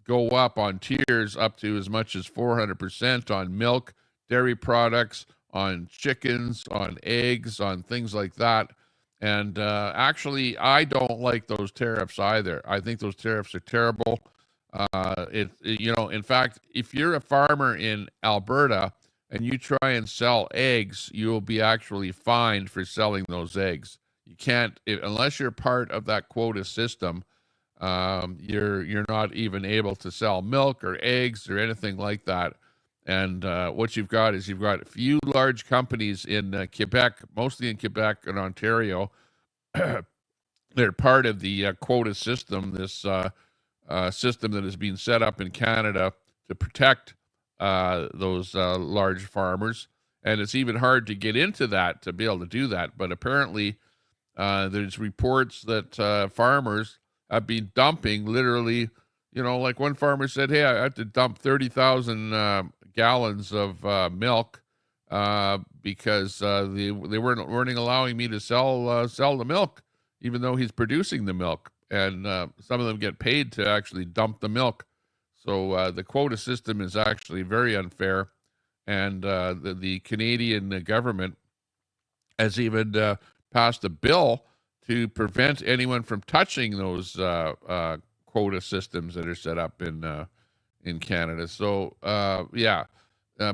go up on tiers up to as much as 400% on milk, dairy products, on chickens, on eggs, on things like that. And actually, I don't like those tariffs either. I think those tariffs are terrible. In fact, if you're a farmer in Alberta and you try and sell eggs, you will be actually fined for selling those eggs. You can't, unless you're part of that quota system. You're not even able to sell milk or eggs or anything like that. And what you've got is you've got a few large companies in Quebec, mostly in Quebec and Ontario. They're part of the quota system, this system that has been set up in Canada to protect those large farmers. And it's even hard to get into that, to be able to do that. But apparently there's reports that farmers have been dumping literally, like one farmer said, hey, I had to dump 30,000 gallons of milk because they weren't allowing me to sell the milk, even though he's producing the milk. And some of them get paid to actually dump the milk. So the quota system is actually very unfair. And the Canadian government has even passed a bill to prevent anyone from touching those quota systems that are set up in Canada. So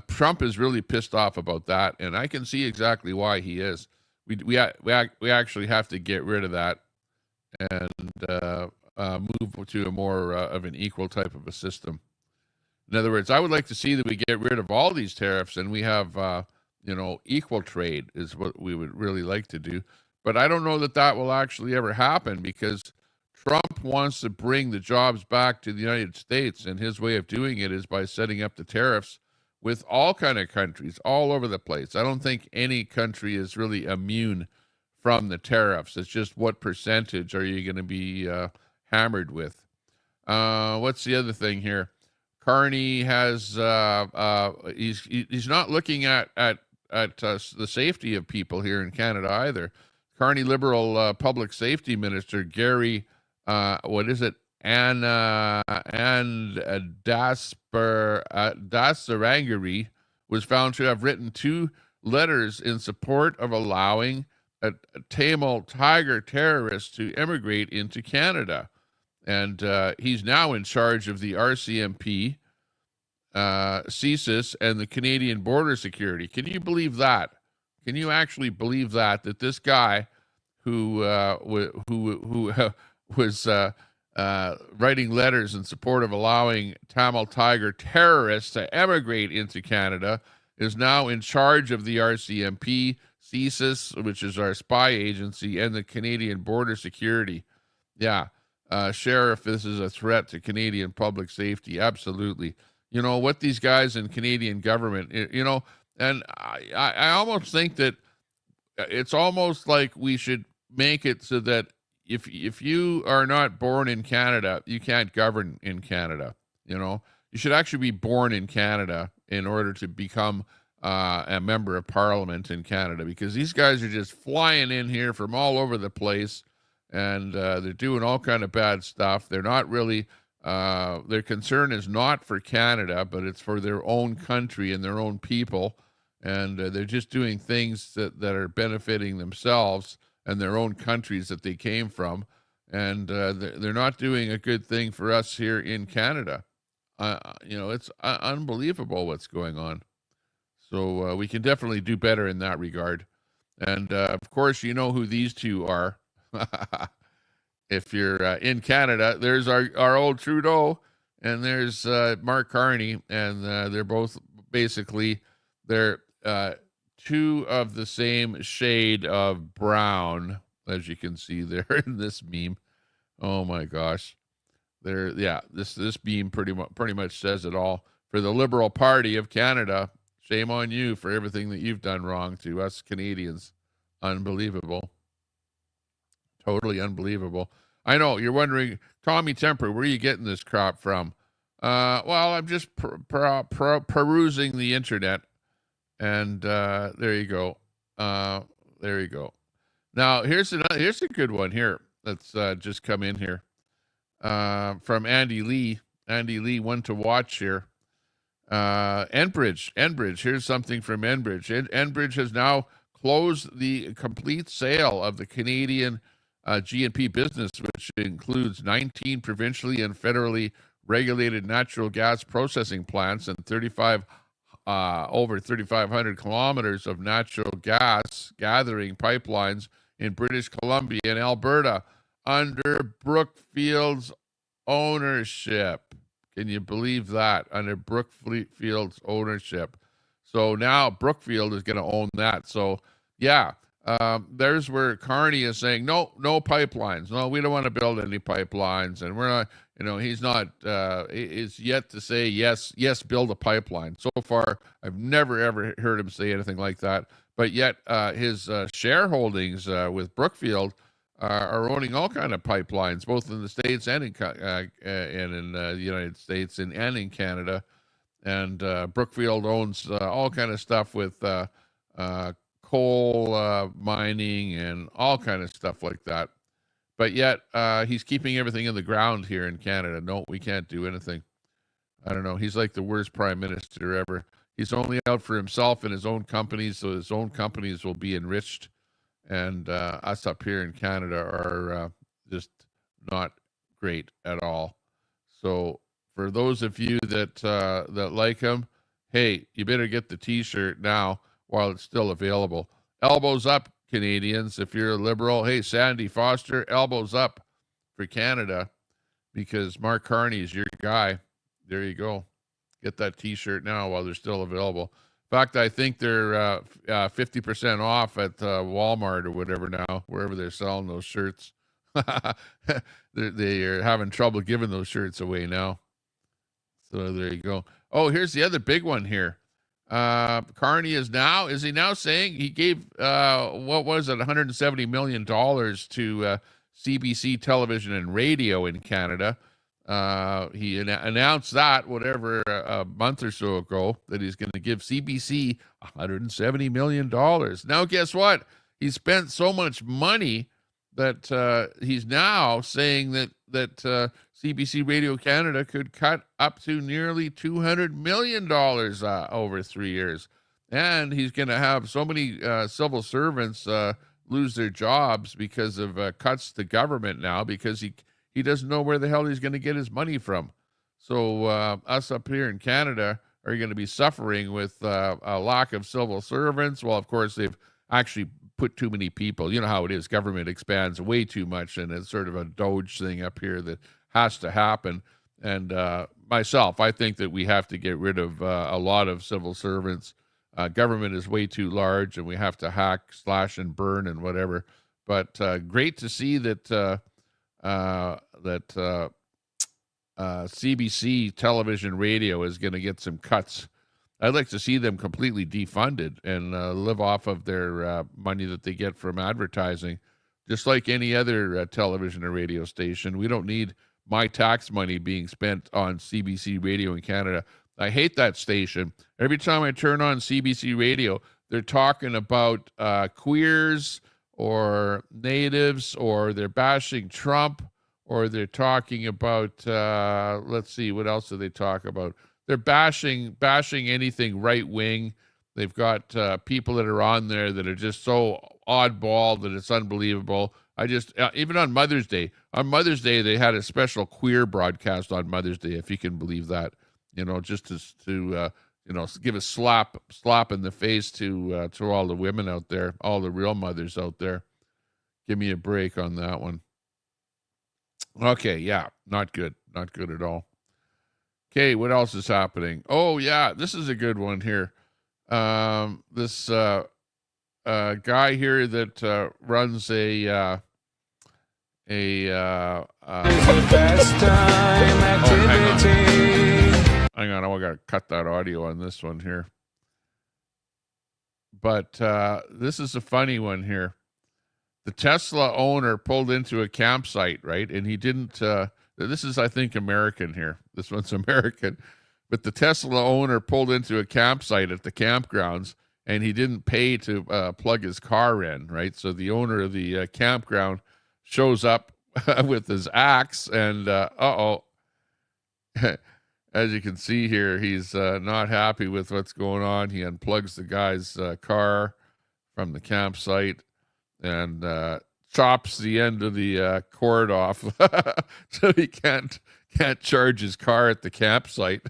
Trump is really pissed off about that, and I can see exactly why he is. We actually have to get rid of that and move to a more of an equal type of a system. In other words, I would like to see that we get rid of all these tariffs and we have equal trade is what we would really like to do. But I don't know that will actually ever happen, because Trump wants to bring the jobs back to the United States, and his way of doing it is by setting up the tariffs with all kind of countries all over the place. I don't think any country is really immune from the tariffs. It's just what percentage are you going to be hammered with? What's the other thing here? Carney has he's not looking at the safety of people here in Canada either. Carney Liberal Public Safety Minister Gary, Dasarangari was found to have written 2 letters in support of allowing a Tamil Tiger terrorist to immigrate into Canada. And he's now in charge of the RCMP, CSIS, and the Canadian Border Security. Can you believe that? Can you actually believe that this guy who was writing letters in support of allowing Tamil Tiger terrorists to emigrate into Canada is now in charge of the RCMP, CSIS, which is our spy agency, and the Canadian Border Security? Yeah. Sheriff, this is a threat to Canadian public safety. Absolutely. What these guys in Canadian government, and I almost think that it's almost like we should make it so that if you are not born in Canada, you can't govern in Canada. You should actually be born in Canada in order to become a member of Parliament in Canada, because these guys are just flying in here from all over the place, and they're doing all kind of bad stuff. They're not really, their concern is not for Canada, but it's for their own country and their own people. And they're just doing things that are benefiting themselves and their own countries that they came from. And they're not doing a good thing for us here in Canada. It's unbelievable what's going on. So we can definitely do better in that regard. And of course, you know who these two are. if you're in Canada, there's our old Trudeau, and there's Mark Carney, and they're both basically they're two of the same shade of brown, as you can see there in this meme. Oh my gosh, this meme pretty much says it all for the Liberal Party of Canada. Shame on you for everything that you've done wrong to us Canadians. Unbelievable. Totally unbelievable. I know, you're wondering, Tommy Temper, where are you getting this crap from? Well, I'm just perusing the internet, and there you go. There you go. Now, here's a good one here that's just come in here from Andy Lee. Andy Lee, one to watch here. Enbridge. Here's something from Enbridge. Enbridge has now closed the complete sale of the Canadian G&P business, which includes 19 provincially and federally regulated natural gas processing plants and over 3,500 kilometers of natural gas gathering pipelines in British Columbia and Alberta under Brookfield's ownership. Can you believe that? Under Brookfield's ownership. So now Brookfield is going to own that. So, yeah, there's where Carney is saying, no pipelines. No, we don't want to build any pipelines. And we're not, he's not, is yet to say, yes, build a pipeline. So far, I've never, ever heard him say anything like that. But yet his shareholdings with Brookfield are owning all kind of pipelines, both in the States and in the United States and in Canada. And Brookfield owns all kind of stuff with coal mining and all kind of stuff like that. But yet he's keeping everything in the ground here in Canada. No, we can't do anything. I don't know. He's like the worst prime minister ever. He's only out for himself and his own companies, so his own companies will be enriched. And us up here in Canada are just not great at all. So for those of you that like him, hey, you better get the T-shirt now while it's still available. Elbows up, Canadians. If you're a Liberal, hey, Sandy Foster, elbows up for Canada because Mark Carney is your guy. There you go. Get that T-shirt now while they're still available. In fact, I think they're 50% off at Walmart or whatever now, wherever they're selling those shirts. They are having trouble giving those shirts away now. So there you go. Oh, here's the other big one here. Carney is he now saying he gave, what was it, $170 million to CBC Television and Radio in Canada. He announced that a month or so ago that he's going to give CBC $170 million. Now, guess what? He spent so much money that he's now saying that CBC Radio Canada could cut up to nearly $200 million over 3 years. And he's going to have so many civil servants lose their jobs because of cuts to government now because he doesn't know where the hell he's going to get his money from. So us up here in Canada are going to be suffering with a lack of civil servants. Well, of course, they've actually put too many people. You know how it is. Government expands way too much, and it's sort of a doge thing up here that has to happen. And myself, I think that we have to get rid of a lot of civil servants. Government is way too large, and we have to hack, slash, and burn and whatever. But great to see that CBC Television Radio is going to get some cuts. I'd like to see them completely defunded and live off of their money that they get from advertising, just like any other television or radio station. We don't need my tax money being spent on CBC Radio in Canada. I hate that station. Every time I turn on CBC Radio, they're talking about queers or natives, or they're bashing Trump, or they're talking about, let's see, what else do they talk about? They're bashing anything right-wing. They've got people that are on there that are just so oddball that it's unbelievable. Even on Mother's Day. On Mother's Day, they had a special queer broadcast on Mother's Day, if you can believe that. Just to give a slap in the face to all the women out there, all the real mothers out there. Give me a break on that one. Okay, yeah, not good. Not good at all. Okay, what else is happening? Oh, yeah, this is a good one here. This guy here that runs a hang on, I got to cut that audio on this one here. But this is a funny one here. The Tesla owner pulled into a campsite, right? And he didn't, this is, I think, American here. This one's American. But the Tesla owner pulled into a campsite at the campgrounds, and he didn't pay to plug his car in, right? So the owner of the campground shows up with his axe, and as you can see here, he's not happy with what's going on. He unplugs the guy's car from the campsite and chops the end of the cord off so he can't charge his car at the campsite.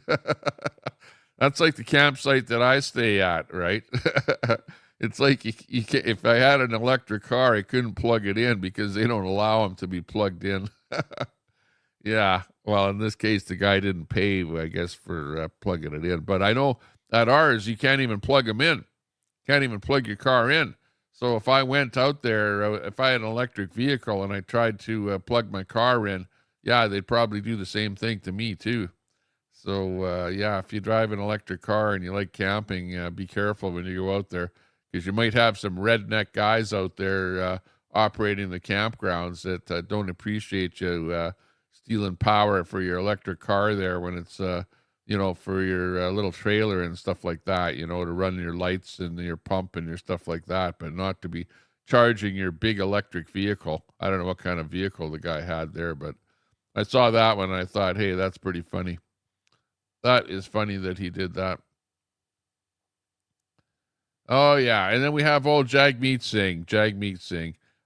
That's like the campsite that I stay at, right? It's like you can't, if I had an electric car, I couldn't plug it in because they don't allow them to be plugged in. Yeah, well, in this case, the guy didn't pay, I guess, for plugging it in. But I know at ours, you can't even plug them in. Can't even plug your car in. So if I went out there, if I had an electric vehicle and I tried to plug my car in, yeah, they'd probably do the same thing to me too. So yeah, if you drive an electric car and you like camping, be careful when you go out there, because you might have some redneck guys out there operating the campgrounds that don't appreciate you stealing power for your electric car there when it's for your little trailer and stuff like that, to run your lights and your pump and your stuff like that, but not to be charging your big electric vehicle. I don't know what kind of vehicle the guy had there, but I saw that one and I thought, hey, that's pretty funny. That is funny that he did that. Oh, yeah. And then we have old Jagmeet Singh.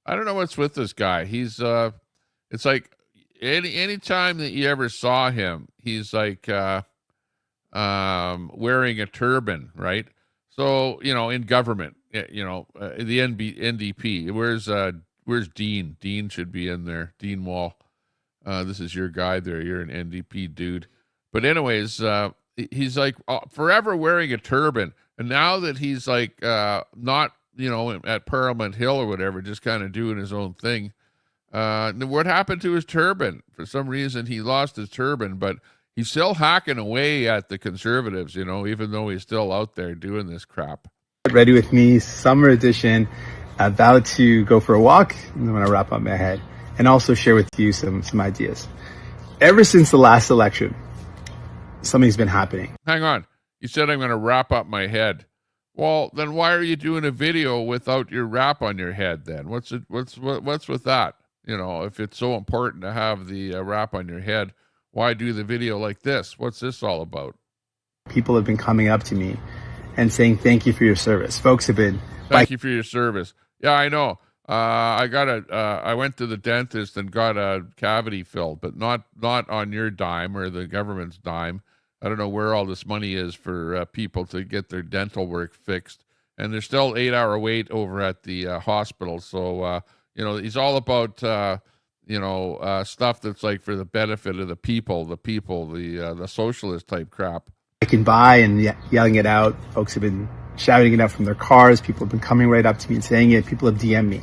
I don't know what's with this guy. He's, it's like any time that you ever saw him, he's like, wearing a turban, right? So, in government, the NDP, where's Dean? Dean should be in there. Dean Wall. This is your guy there. You're an NDP dude. But anyways, he's like forever wearing a turban. And now that he's like not, at Parliament Hill or whatever, just kind of doing his own thing. What happened to his turban? For some reason, he lost his turban, but he's still hacking away at the Conservatives, even though he's still out there doing this crap. Ready with me, summer edition, about to go for a walk. I'm going to wrap up my head and also share with you some ideas. Ever since the last election, something's been happening. Hang on. You said I'm going to wrap up my head. Well, then why are you doing a video without your wrap on your head then? What's with that? If it's so important to have the wrap on your head, why do the video like this? What's this all about? People have been coming up to me and saying, thank you for your service. Folks have been... Thank you for your service. Yeah, I know. I went to the dentist and got a cavity filled, but not on your dime or the government's dime. I don't know where all this money is for people to get their dental work fixed. And there's still 8-hour wait over at the hospital. So, he's all about... stuff that's like for the benefit of the people, the socialist type crap. I can buy and yelling it out. Folks have been shouting it out from their cars. People have been coming right up to me and saying it. People have DM'd me.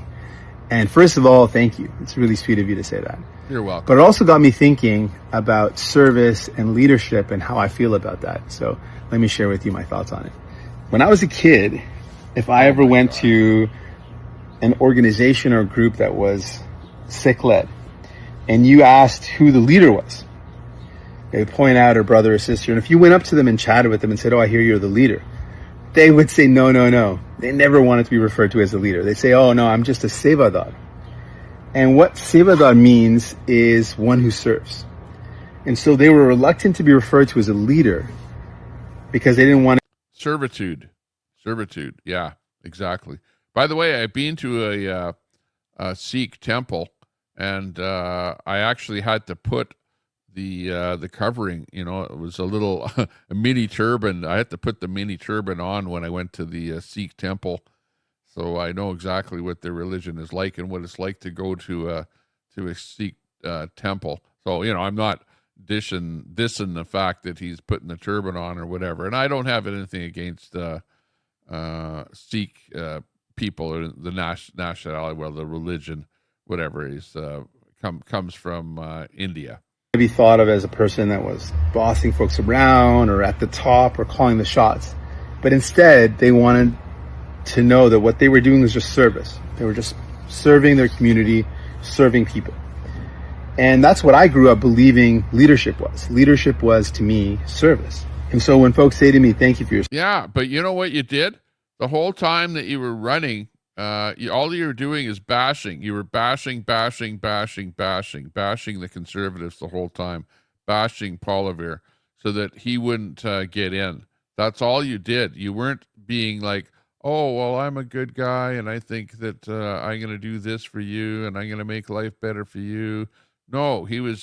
And first of all, thank you. It's really sweet of you to say that. You're welcome. But it also got me thinking about service and leadership and how I feel about that. So let me share with you my thoughts on it. When I was a kid, if I ever went to an organization or group that was Sikh-led, and you asked who the leader was, they would point out a brother or sister, and if you went up to them and chatted with them and said, oh, I hear you're the leader, they would say, no. They never wanted to be referred to as a leader. They say, oh, no, I'm just a sevadar. And what sevadar means is one who serves. And so they were reluctant to be referred to as a leader because they didn't want to... Servitude. Yeah, exactly. By the way, I've been to a Sikh temple, and I actually had to put the covering, it was a little a mini turban. I had to put the mini turban on when I went to the Sikh temple, so I know exactly what their religion is like and what it's like to go to a Sikh temple. So, I'm not dissing the fact that he's putting the turban on or whatever. And I don't have anything against Sikh people or the nationality, well, the religion, whatever is comes from India. Be thought of as a person that was bossing folks around or at the top or calling the shots. But instead, they wanted to know that what they were doing was just service. They were just serving their community, serving people. And that's what I grew up believing leadership was. Leadership was, to me, service. And so when folks say to me, thank you for your... Yeah, but you know what you did? The whole time that you were running, all you were doing is bashing. You were bashing the conservatives the whole time, bashing Polliviere so that he wouldn't get in. That's all you did. You weren't being like, oh, well, I'm a good guy, and I think that I'm going to do this for you, and I'm going to make life better for you. No, he was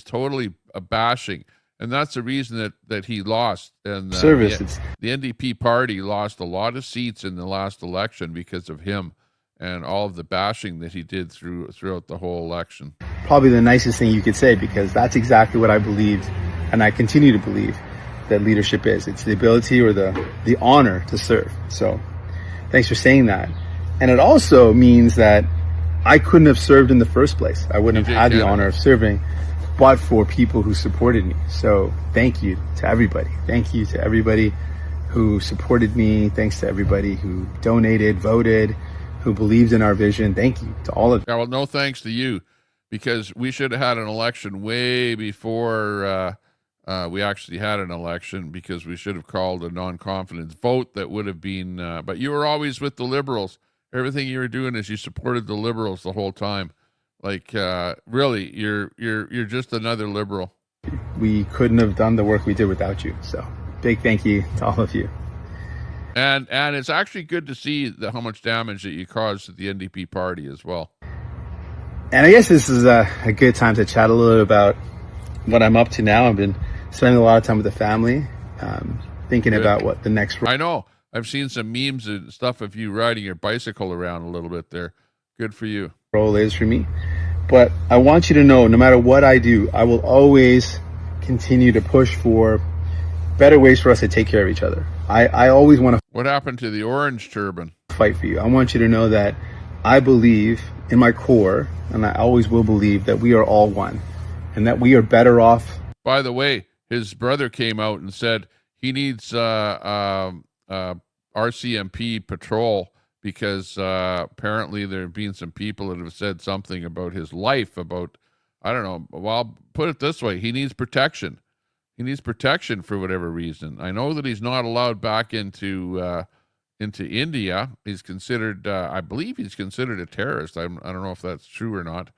totally bashing, and that's the reason that he lost. And service. The NDP party lost a lot of seats in the last election because of him and all of the bashing that he did throughout the whole election. Probably the nicest thing you could say, because that's exactly what I believed, and I continue to believe that leadership is. It's the ability or the honor to serve. So thanks for saying that. And it also means that I couldn't have served in the first place. I wouldn't have had the honor of serving, but for people who supported me. So thank you to everybody. Thank you to everybody who supported me. Thanks to everybody who donated, voted, who believed in our vision. Thank you to all of you. Yeah, well, no thanks to you, because we should have had an election way before we actually had an election, because we should have called a non-confidence vote that would have been, but you were always with the Liberals. Everything you were doing is you supported the Liberals the whole time. Like, really, you're just another Liberal. We couldn't have done the work we did without you. So big thank you to all of you. And it's actually good to see how much damage that you caused to the NDP party as well. And I guess this is a good time to chat a little about what I'm up to now. I've been spending a lot of time with the family, thinking about what the next... I know. I've seen some memes and stuff of you riding your bicycle around a little bit there. Good for you. Role is for me. But I want you to know, no matter what I do, I will always continue to push for better ways for us to take care of each other. I always want to... What happened to the orange turban? Fight for you. I want you to know that I believe in my core, and I always will believe, that we are all one, and that we are better off. By the way, his brother came out and said he needs RCMP patrol because apparently there have been some people that have said something about his life, about, I don't know, well, I'll put it this way, he needs protection. He needs protection for whatever reason. I know that he's not allowed back into India. He's considered, I believe he's considered a terrorist. I don't know if that's true or not,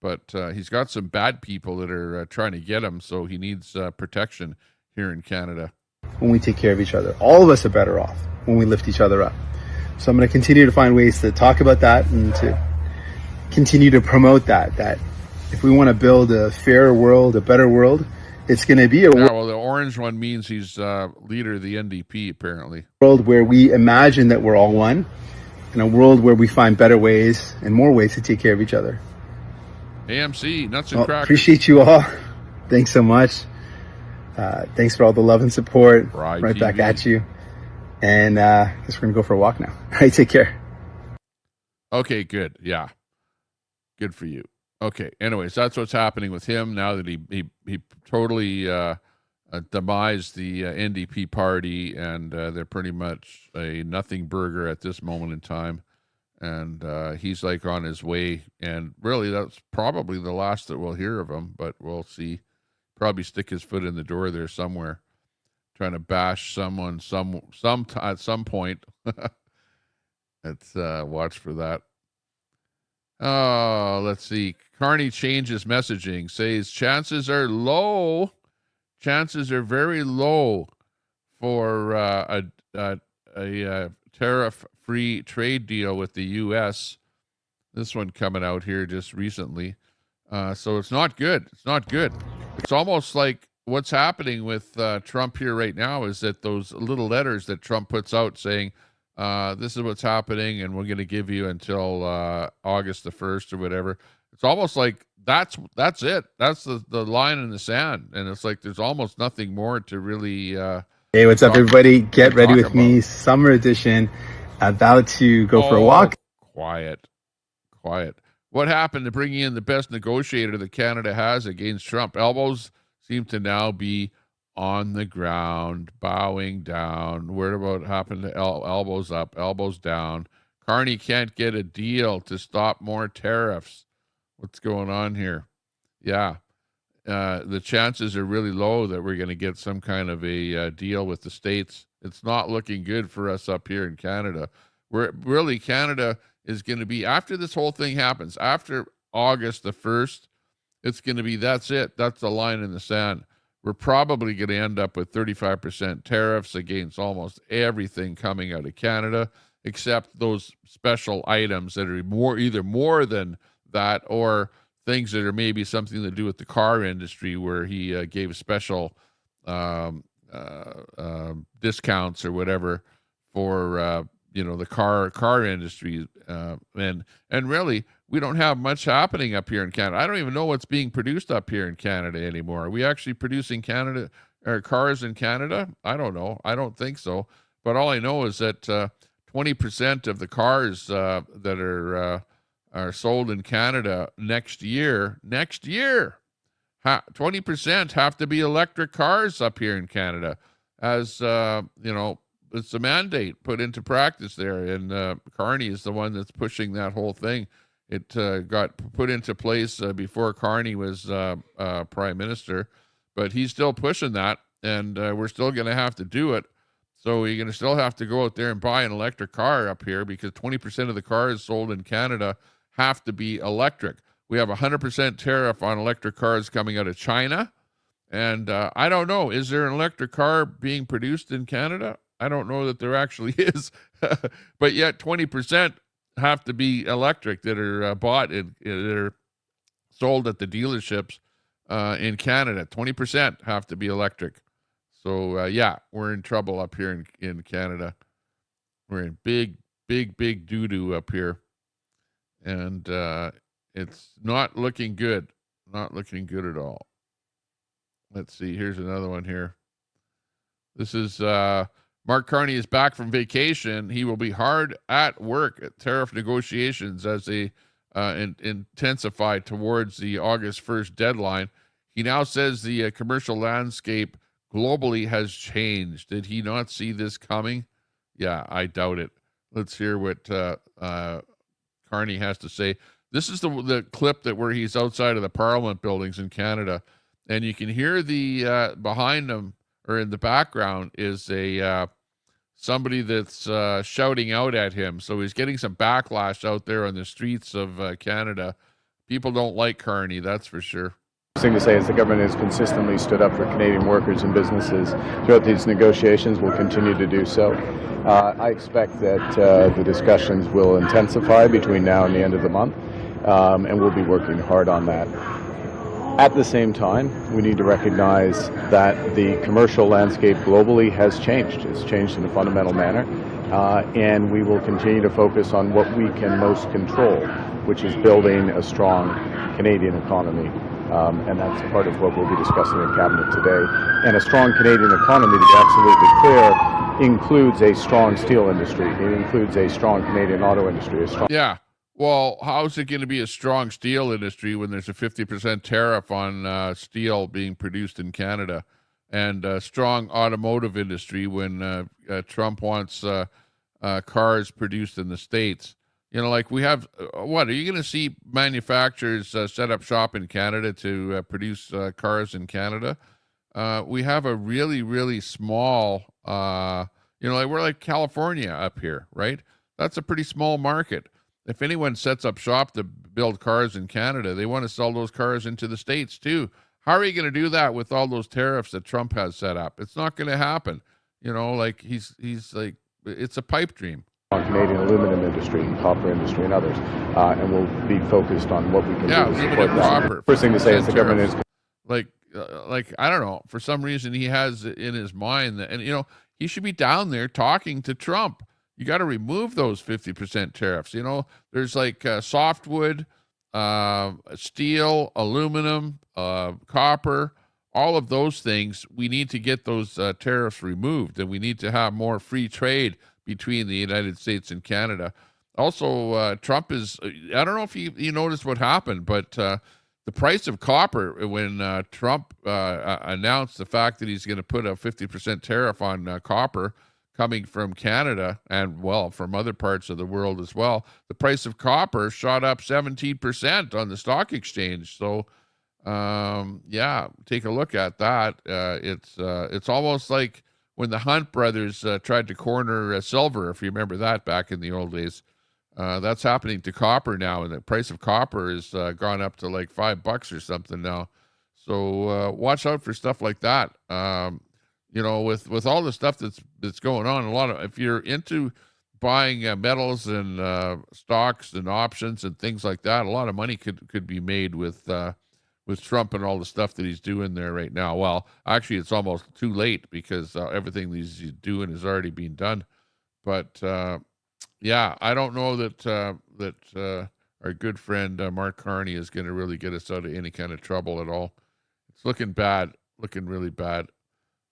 but he's got some bad people that are trying to get him, so he needs protection here in Canada. When we take care of each other, all of us are better off when we lift each other up. So I'm going to continue to find ways to talk about that and to continue to promote that if we want to build a fairer world, a better world, it's going to be a well, the orange one means he's leader of the NDP, apparently. World where we imagine that we're all one, and a world where we find better ways and more ways to take care of each other. AMC, nuts and crackers. Appreciate you all. Thanks so much. Thanks for all the love and support. Right back at you. And I guess we're going to go for a walk now. All right, take care. Okay, good. Yeah. Good for you. Okay, anyways, that's what's happening with him now that he totally demised the NDP party, and they're pretty much a nothing burger at this moment in time. And he's like on his way, and really that's probably the last that we'll hear of him, but we'll see. Probably stick his foot in the door there somewhere, trying to bash someone at some point. Let's watch for that. Oh, let's see. Carney changes messaging, says chances are low. Chances are very low for a tariff-free trade deal with the U.S. This one coming out here just recently. So it's not good. It's not good. It's almost like what's happening with Trump here right now is that those little letters that Trump puts out saying, this is what's happening, and we're going to give you until August the 1st or whatever. it's almost like that's it. That's the line in the sand, and it's like there's almost nothing more to really. Hey, what's up, everybody? Get ready with me, summer edition. About to go for a walk. Quiet. What happened to bringing in the best negotiator that Canada has against Trump? Elbows seem to now be on the ground, bowing down. What happened to elbows up, elbows down? Carney can't get a deal to stop more tariffs. What's going on here? Yeah. The chances are really low that we're going to get some kind of a deal with the States. It's not looking good for us up here in Canada. Canada is going to be, after this whole thing happens, after August the 1st, it's going to be, that's it. That's the line in the sand. We're probably going to end up with 35% tariffs against almost everything coming out of Canada, except those special items that are either more than that or things that are maybe something to do with the car industry, where he gave special discounts or whatever for the car industry, and really we don't have much happening up here in Canada. I don't even know what's being produced up here in Canada anymore. Are we actually producing cars in Canada? I don't know. I don't think so. But all I know is that 20% of the cars that are sold in Canada next year, 20% have to be electric cars up here in Canada, as it's a mandate put into practice there, and Carney is the one that's pushing that whole thing. It got put into place before Carney was prime minister, but he's still pushing that, and we're still going to have to do it. So you're going to still have to go out there and buy an electric car up here, because 20% of the cars sold in Canada have to be electric. We have 100% tariff on electric cars coming out of China, and I don't know, is there an electric car being produced in Canada? I don't know that there actually is, but yet 20% have to be electric that are bought and that are sold at the dealerships in Canada. 20% have to be electric. So we're in trouble up here in Canada. We're in big doo-doo up here, and it's not looking good. Not looking good at all. Let's see. Here's another one here. This is Mark Carney is back from vacation. He will be hard at work at tariff negotiations as they intensify towards the August 1st deadline. He now says the commercial landscape globally has changed. Did he not see this coming? Yeah, I doubt it. Let's hear what Carney has to say. This is the clip where he's outside of the Parliament buildings in Canada, and you can hear the behind him, or in the background, is somebody that's shouting out at him. So he's getting some backlash out there on the streets of Canada. People don't like Carney, that's for sure. The thing to say is the government has consistently stood up for Canadian workers and businesses throughout these negotiations. Will continue to do so. I expect that the discussions will intensify between now and the end of the month, and we'll be working hard on that. At the same time, we need to recognize that the commercial landscape globally has changed. It's changed in a fundamental manner, and we will continue to focus on what we can most control, which is building a strong Canadian economy. And that's part of what we'll be discussing in Cabinet today. And a strong Canadian economy, to be absolutely clear, includes a strong steel industry. It includes a strong Canadian auto industry. Yeah. Well, how is it going to be a strong steel industry when there's a 50% tariff on steel being produced in Canada, and a strong automotive industry when Trump wants cars produced in the States? Like we have, what are you going to see manufacturers set up shop in Canada to produce cars in Canada? We have a really, really small, like we're like California up here, right? That's a pretty small market. If anyone sets up shop to build cars in Canada, they want to sell those cars into the States too. How are you going to do that with all those tariffs that Trump has set up? It's not going to happen. Like he's like, it's a pipe dream. Canadian aluminum industry, copper industry, and others, and we'll be focused on what we can do to support that. First thing to say is the government is like I don't know, for some reason he has in his mind that, and he should be down there talking to Trump. You got to remove those 50% tariffs. There's like softwood steel, aluminum, copper, all of those things, we need to get those tariffs removed, and we need to have more free trade between the United States and Canada. Also, Trump is, I don't know if you noticed what happened, but the price of copper, when Trump announced the fact that he's going to put a 50% tariff on copper coming from Canada and, well, from other parts of the world as well, the price of copper shot up 17% on the stock exchange. So, yeah, take a look at that. It's almost like when the Hunt brothers tried to corner silver, if you remember that back in the old days. That's happening to copper now, and the price of copper has gone up to like $5 or something now. So watch out for stuff like that. You know, with all the stuff that's going on, if you're into buying metals and stocks and options and things like that, a lot of money could be made with Trump and all the stuff that he's doing there right now. Well, actually, it's almost too late because everything he's doing is already being done. But yeah, I don't know that our good friend Mark Carney is going to really get us out of any kind of trouble at all. It's looking bad, looking really bad.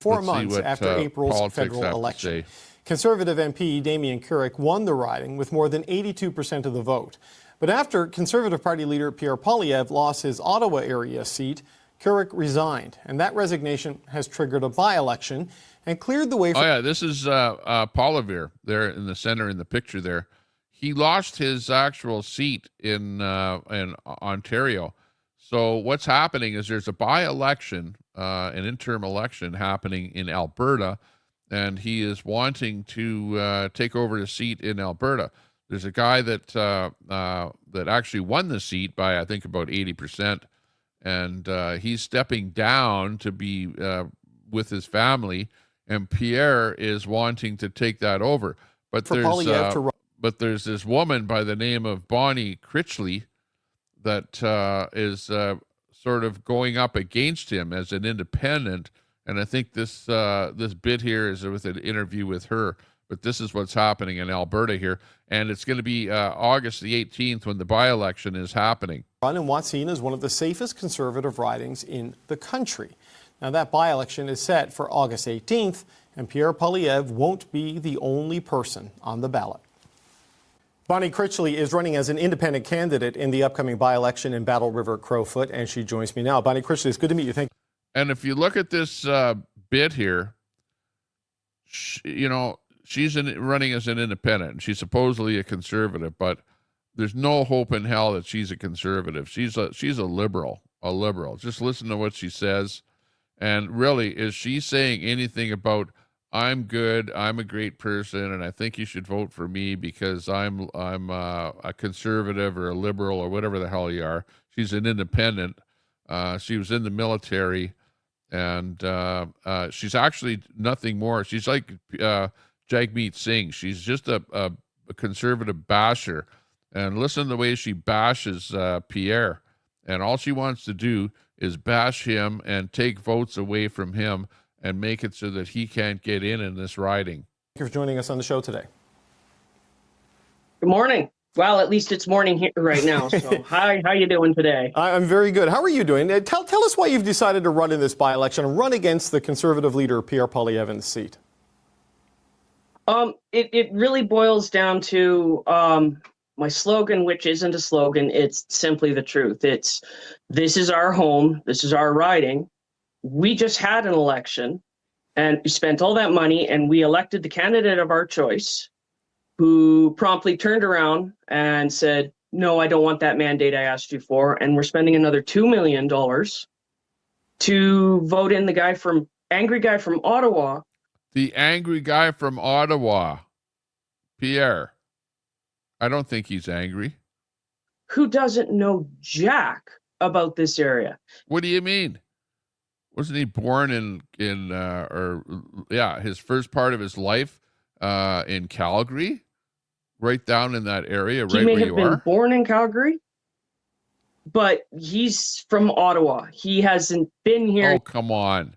4 months after April's federal election, Conservative MP Damian Carrick won the riding with more than 82% of the vote. But after Conservative Party leader Pierre Polliviere lost his Ottawa area seat, Carrick resigned, and that resignation has triggered a by-election and cleared the way for... Oh, yeah, this is Polliviere there in the center in the picture there. He lost his actual seat in Ontario. So what's happening is there's a by-election, an interim election happening in Alberta, and he is wanting to take over the seat in Alberta. There's a guy that that actually won the seat by, I think, about 80%, and he's stepping down to be with his family, and Pierre is wanting to take that over. But there's this woman by the name of Bonnie Critchley that is sort of going up against him as an independent, and I think this bit here is with an interview with her. But this is what's happening in Alberta here, and it's going to be August the 18th when the by-election is happening. Run in what's seen as one of the safest Conservative ridings in the country. Now, that by-election is set for August 18th, and Pierre Polliviere won't be the only person on the ballot. Bonnie Critchley is running as an independent candidate in the upcoming by-election in Battle River Crowfoot, and she joins me now. Bonnie Critchley, it's good to meet you. Thank you. And if you look at this bit here, she's running as an independent. She's supposedly a conservative, but there's no hope in hell that she's a conservative. She's a liberal, Just listen to what she says. And really, is she saying anything about, I'm good, I'm a great person, and I think you should vote for me because I'm a conservative or a liberal or whatever the hell you are. She's an independent. She was in the military, and she's actually nothing more. She's like Jagmeet Singh. She's just a conservative basher. And listen to the way she bashes Pierre. And all she wants to do is bash him and take votes away from him and make it so that he can't get in this riding. Thank you for joining us on the show today. Good morning. Well, at least it's morning here right now. So, hi, how you doing today? I'm very good. How are you doing? Tell us why you've decided to run in this by-election and run against the Conservative leader Pierre Polliviere in the seat. It really boils down to my slogan, which isn't a slogan. It's simply the truth. This is our home. This is our riding. We just had an election and we spent all that money and we elected the candidate of our choice who promptly turned around and said, no, I don't want that mandate I asked you for. And we're spending another $2 million to vote in the angry guy from Ottawa. The angry guy from Ottawa, Pierre. I don't think he's angry. Who doesn't know jack about this area? What do you mean? Wasn't he born his first part of his life in Calgary? Right down in that area, right where you are? He may have been born in Calgary, but he's from Ottawa. He hasn't been here. Oh, come on.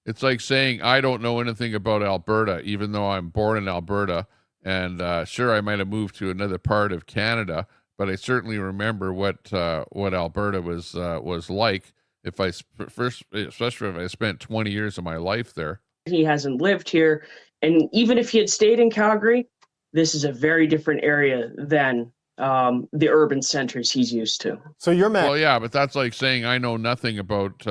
It's like saying I don't know anything about Alberta, even though I'm born in Alberta. And sure, I might have moved to another part of Canada, but I certainly remember what Alberta was like. If I first, especially if I spent 20 years of my life there. He hasn't lived here, and even if he had stayed in Calgary, this is a very different area than the urban centers he's used to. So you're mad. Well, yeah, but that's like saying I know nothing about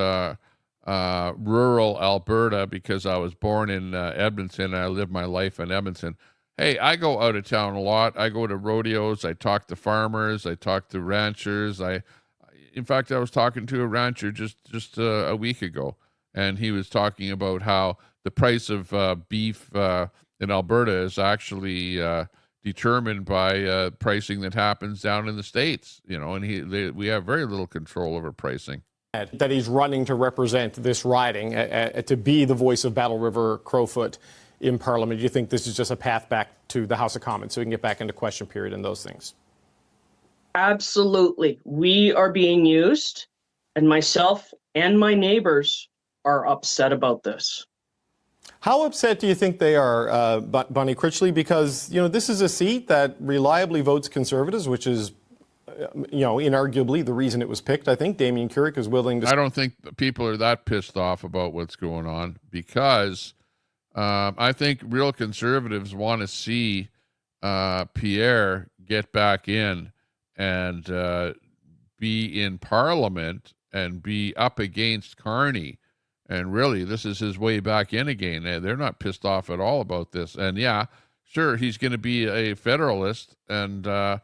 rural Alberta because I was born in Edmonton and I lived my life in Edmonton. Hey, I go out of town a lot. I go to rodeos. I talk to farmers. I talk to ranchers. In fact, I was talking to a rancher just a week ago, and he was talking about how the price of beef in Alberta is actually determined by pricing that happens down in the States, and we have very little control over pricing. That he's running to represent this riding, to be the voice of Battle River Crowfoot in Parliament. Do you think this is just a path back to the House of Commons so we can get back into question period and those things? Absolutely. We are being used, and myself and my neighbors are upset about this. How upset do you think they are, Bonnie Critchley? Because, this is a seat that reliably votes Conservatives, which is, inarguably the reason it was picked. I think Damien Carrick is willing to... I don't think people are that pissed off about what's going on because I think real Conservatives want to see Pierre get back in and be in Parliament and be up against Carney. And really, this is his way back in again. They're not pissed off at all about this. And yeah, sure, he's going to be a federalist, but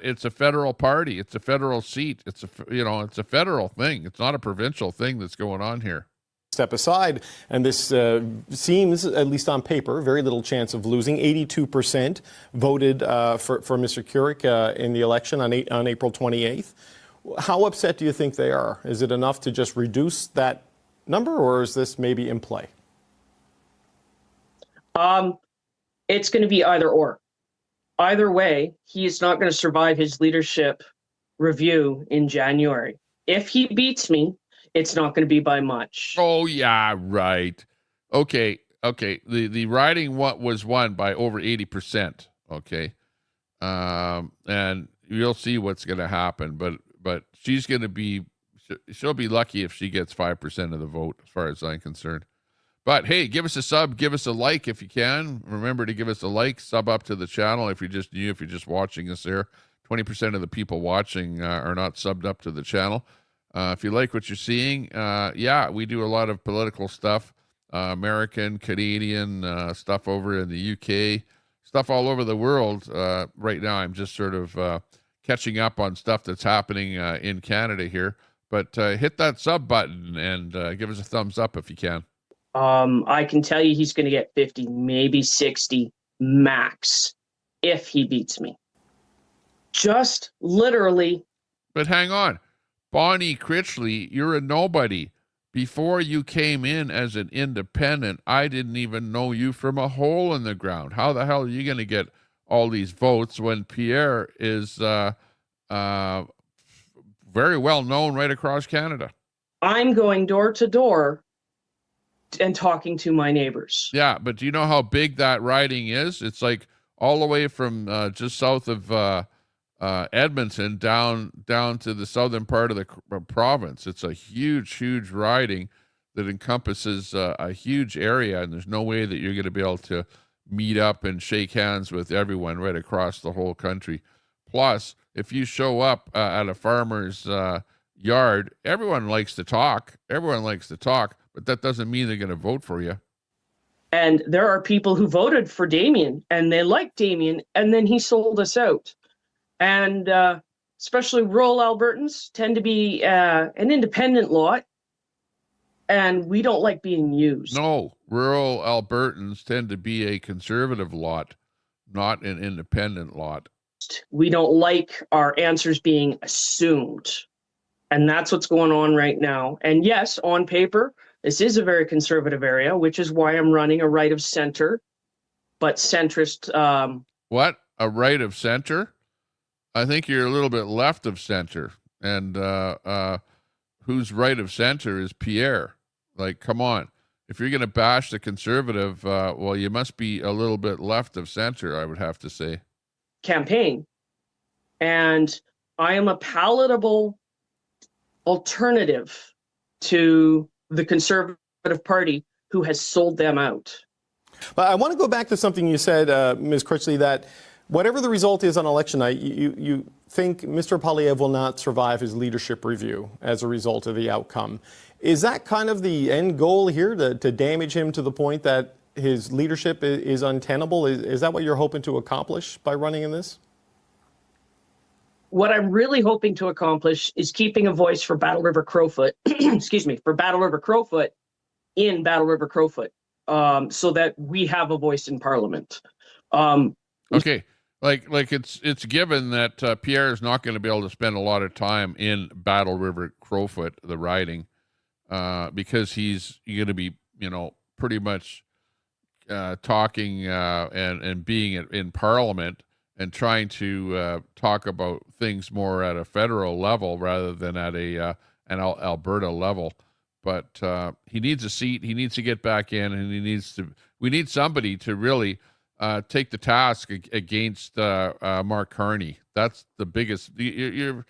it's a federal party. It's a federal seat. It's a federal thing. It's not a provincial thing that's going on here. Step aside, and this seems, at least on paper, very little chance of losing. 82% voted for Mr. Carrick in the election on April 28th. How upset do you think they are? Is it enough to just reduce that number, or is this maybe in play? It's going to be either or. Either way, he is not going to survive his leadership review in January. If he beats me, it's not going to be by much. Oh, yeah, right. Okay. The riding was won by over 80%. Okay. And you'll see what's going to happen, but she's going to be, she'll be lucky if she gets 5% of the vote, as far as I'm concerned. But hey, give us a sub, give us a like if you can. Remember to give us a like, sub up to the channel if you're just watching us there. 20% of the people watching are not subbed up to the channel. If you like what you're seeing, yeah, we do a lot of political stuff, American, Canadian stuff over in the UK, stuff all over the world. Right now, I'm just sort of catching up on stuff that's happening in Canada here. But hit that sub button and give us a thumbs up if you can. I can tell you he's going to get 50, maybe 60 max if he beats me. Just literally. But hang on. Bonnie Critchley, you're a nobody. Before you came in as an independent, I didn't even know you from a hole in the ground. How the hell are you going to get all these votes when Pierre is very well known right across Canada? I'm going door to door and talking to my neighbors. Yeah, but do you know how big that riding is? It's like all the way from just south of Edmonton down to the southern part of the province. It's a huge riding that encompasses a huge area, and there's no way that you're going to be able to meet up and shake hands with everyone right across the whole country. Plus, if you show up at a farmer's yard, everyone likes to talk. But that doesn't mean they're going to vote for you. And there are people who voted for Damien, and they liked Damien, and then he sold us out. And especially rural Albertans tend to be an independent lot, and we don't like being used. No, rural Albertans tend to be a conservative lot, not an independent lot. We don't like our answers being assumed. And that's what's going on right now. And yes, on paper, this is a very conservative area, which is why I'm running a right of center, but centrist. What? A right of center? I think you're a little bit left of center. And who's right of center is Pierre. Like, come on. If you're going to bash the conservative, well, you must be a little bit left of center, I would have to say. Campaign. And I am a palatable alternative to the Conservative Party who has sold them out. But I want to go back to something you said, Ms. Critchley, that whatever the result is on election night, you think Mr. Poilievre will not survive his leadership review as a result of the outcome. Is that kind of the end goal here, to damage him to the point that his leadership is untenable? Is that what you're hoping to accomplish by running in this? What I'm really hoping to accomplish is keeping a voice for Battle River Crowfoot, excuse me, for Battle River Crowfoot in Battle River Crowfoot, so that we have a voice in Parliament. Okay, like it's given that Pierre is not going to be able to spend a lot of time in Battle River Crowfoot, the riding, because he's going to be, pretty much talking and being in Parliament and trying to talk about things more at a federal level rather than at an Alberta level. But he needs a seat. He needs to get back in, and we need somebody to really take the task against Mark Carney. That's the biggest. You're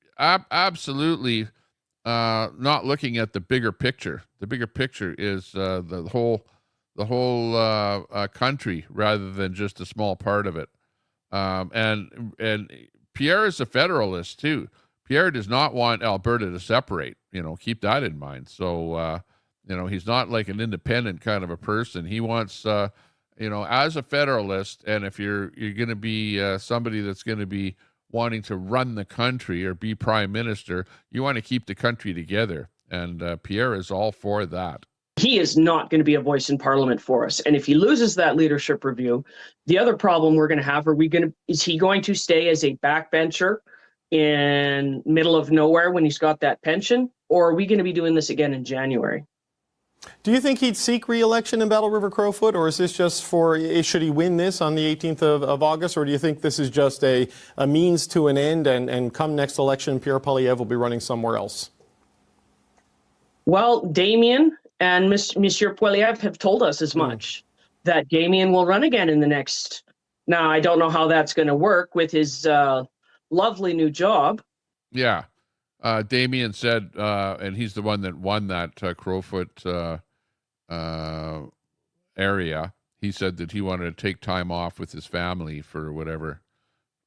absolutely not looking at the bigger picture. The bigger picture is the whole country rather than just a small part of it. And Pierre is a federalist too. Pierre does not want Alberta to separate. Keep that in mind. So he's not like an independent kind of a person. He wants as a federalist, and if you're going to be somebody that's going to be wanting to run the country or be prime minister, you want to keep the country together. And Pierre is all for that. He is not going to be a voice in Parliament for us. And if he loses that leadership review, the other problem we're going to have, is he going to stay as a backbencher in middle of nowhere when he's got that pension? Or are we going to be doing this again in January? Do you think he'd seek re-election in Battle River Crowfoot, or is this just should he win this on the 18th of August, or do you think this is just a means to an end, and come next election, Pierre Poilievre will be running somewhere else? Well, Damien and Monsieur Poilievre have told us as much, that Damien will run again in the next. Now, I don't know how that's going to work with his lovely new job. Yeah. Damien said, and he's the one that won that Crowfoot area. He said that he wanted to take time off with his family for whatever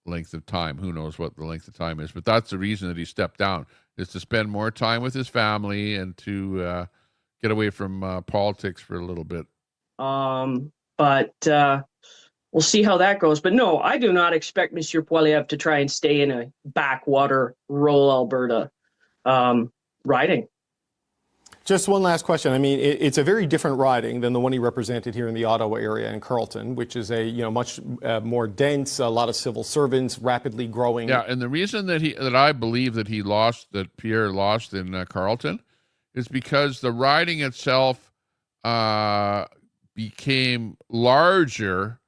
length of time. Who knows what the length of time is, but that's the reason that he stepped down, is to spend more time with his family and to get away from politics for a little bit. But we'll see how that goes. But no, I do not expect Monsieur Poilievre to try and stay in a backwater rural Alberta riding. Just one last question. I mean, it's a very different riding than the one he represented here in the Ottawa area in Carleton, which is a much more dense, a lot of civil servants, rapidly growing. Yeah, and the reason that I believe that Pierre lost in Carleton is because the riding itself became larger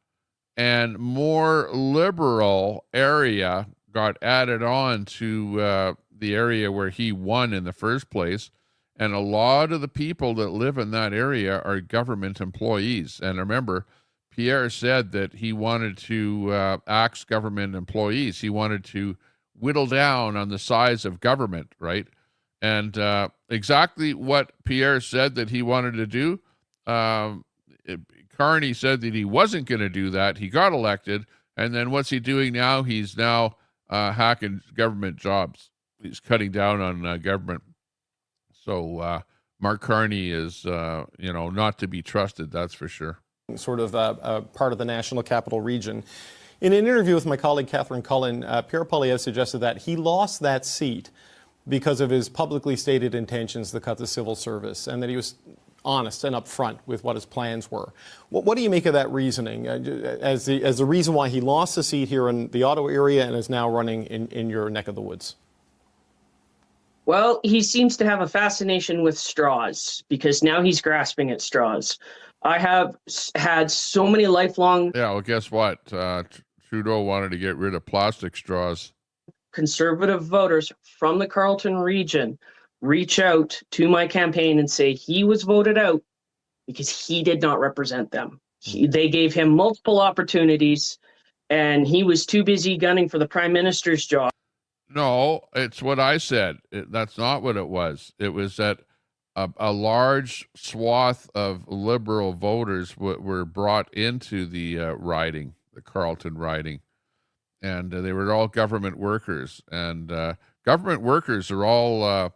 and more liberal area got added on to the area where he won in the first place. And a lot of the people that live in that area are government employees. And remember, Pierre said that he wanted to axe government employees. He wanted to whittle down on the size of government, right? And exactly what Pierre said that he wanted to do, Carney said that he wasn't going to do that. He got elected. And then what's he doing now? He's now hacking government jobs. He's cutting down on government. So Mark Carney is, not to be trusted, that's for sure. Sort of part of the National Capital Region. In an interview with my colleague Catherine Cullen, Pierre Poilievre suggested that he lost that seat because of his publicly stated intentions to cut the civil service, and that he was honest and upfront with what his plans were. What do you make of that reasoning as the reason why he lost the seat here in the Ottawa area and is now running in your neck of the woods? Well, he seems to have a fascination with straws because now he's grasping at straws. I have had so many lifelong... Yeah, well, guess what? Trudeau wanted to get rid of plastic straws. Conservative voters from the Carleton region reach out to my campaign and say he was voted out because he did not represent them. They gave him multiple opportunities, and he was too busy gunning for the prime minister's job. No, it's what I said. That's not what it was. It was that a large swath of Liberal voters were brought into the riding, the Carleton riding, and they were all government workers. And government workers are all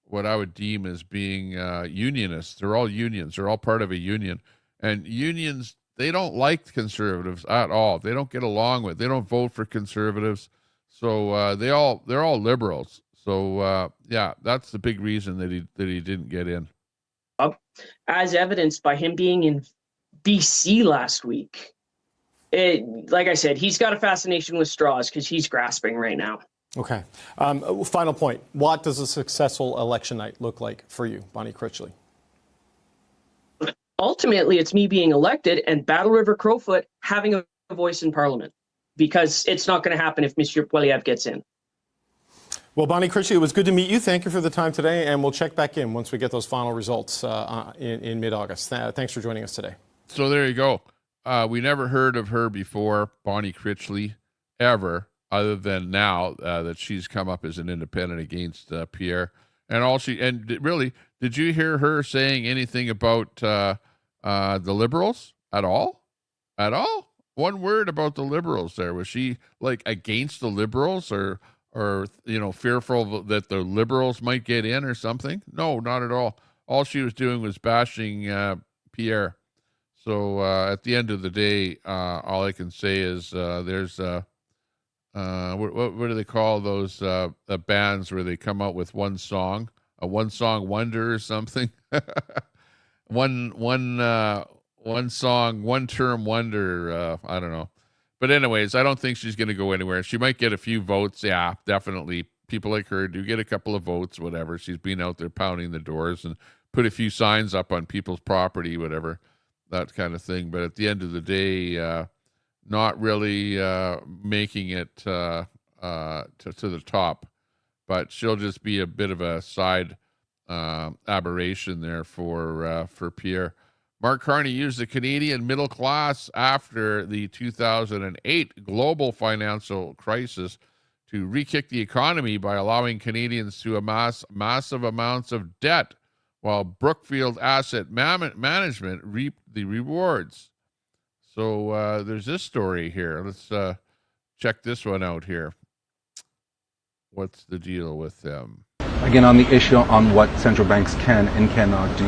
what I would deem as being unionists. They're all unions. They're all part of a union. And unions, they don't like conservatives at all. They don't get along with. They don't vote for conservatives. So they're all liberals. So yeah, that's the big reason that he didn't get in. As evidenced by him being in BC last week. Like I said, he's got a fascination with straws because he's grasping right now. Okay. Final point. What does a successful election night look like for you, Bonnie Critchley? Ultimately, it's me being elected and Battle River Crowfoot having a voice in Parliament, because it's not going to happen if Mr. Polliviere gets in. Well, Bonnie Critchley, it was good to meet you. Thank you for the time today, and we'll check back in once we get those final results in mid-August. Thanks for joining us today. So there you go. We never heard of her before, Bonnie Critchley, ever, other than now that she's come up as an independent against Pierre. And really, did you hear her saying anything about the Liberals at all? At all? One word about the Liberals there. Was she like against the Liberals or fearful that the Liberals might get in or something? No, not at all. All she was doing was bashing Pierre. So at the end of the day, all I can say is there's what do they call those bands where they come out with one song, a one-song wonder or something? one song, one-term wonder. I don't know. But anyways, I don't think she's going to go anywhere. She might get a few votes. Yeah, definitely. People like her do get a couple of votes, whatever. She's been out there pounding the doors and put a few signs up on people's property, whatever, that kind of thing. But at the end of the day, not really making it to the top. But she'll just be a bit of a side aberration there for Pierre. Mark Carney used the Canadian middle class after the 2008 global financial crisis to re-kick the economy by allowing Canadians to amass massive amounts of debt, while Brookfield Asset Management reaped the rewards. So there's this story here. Let's check this one out here. What's the deal with them? Again, on the issue on what central banks can and cannot do,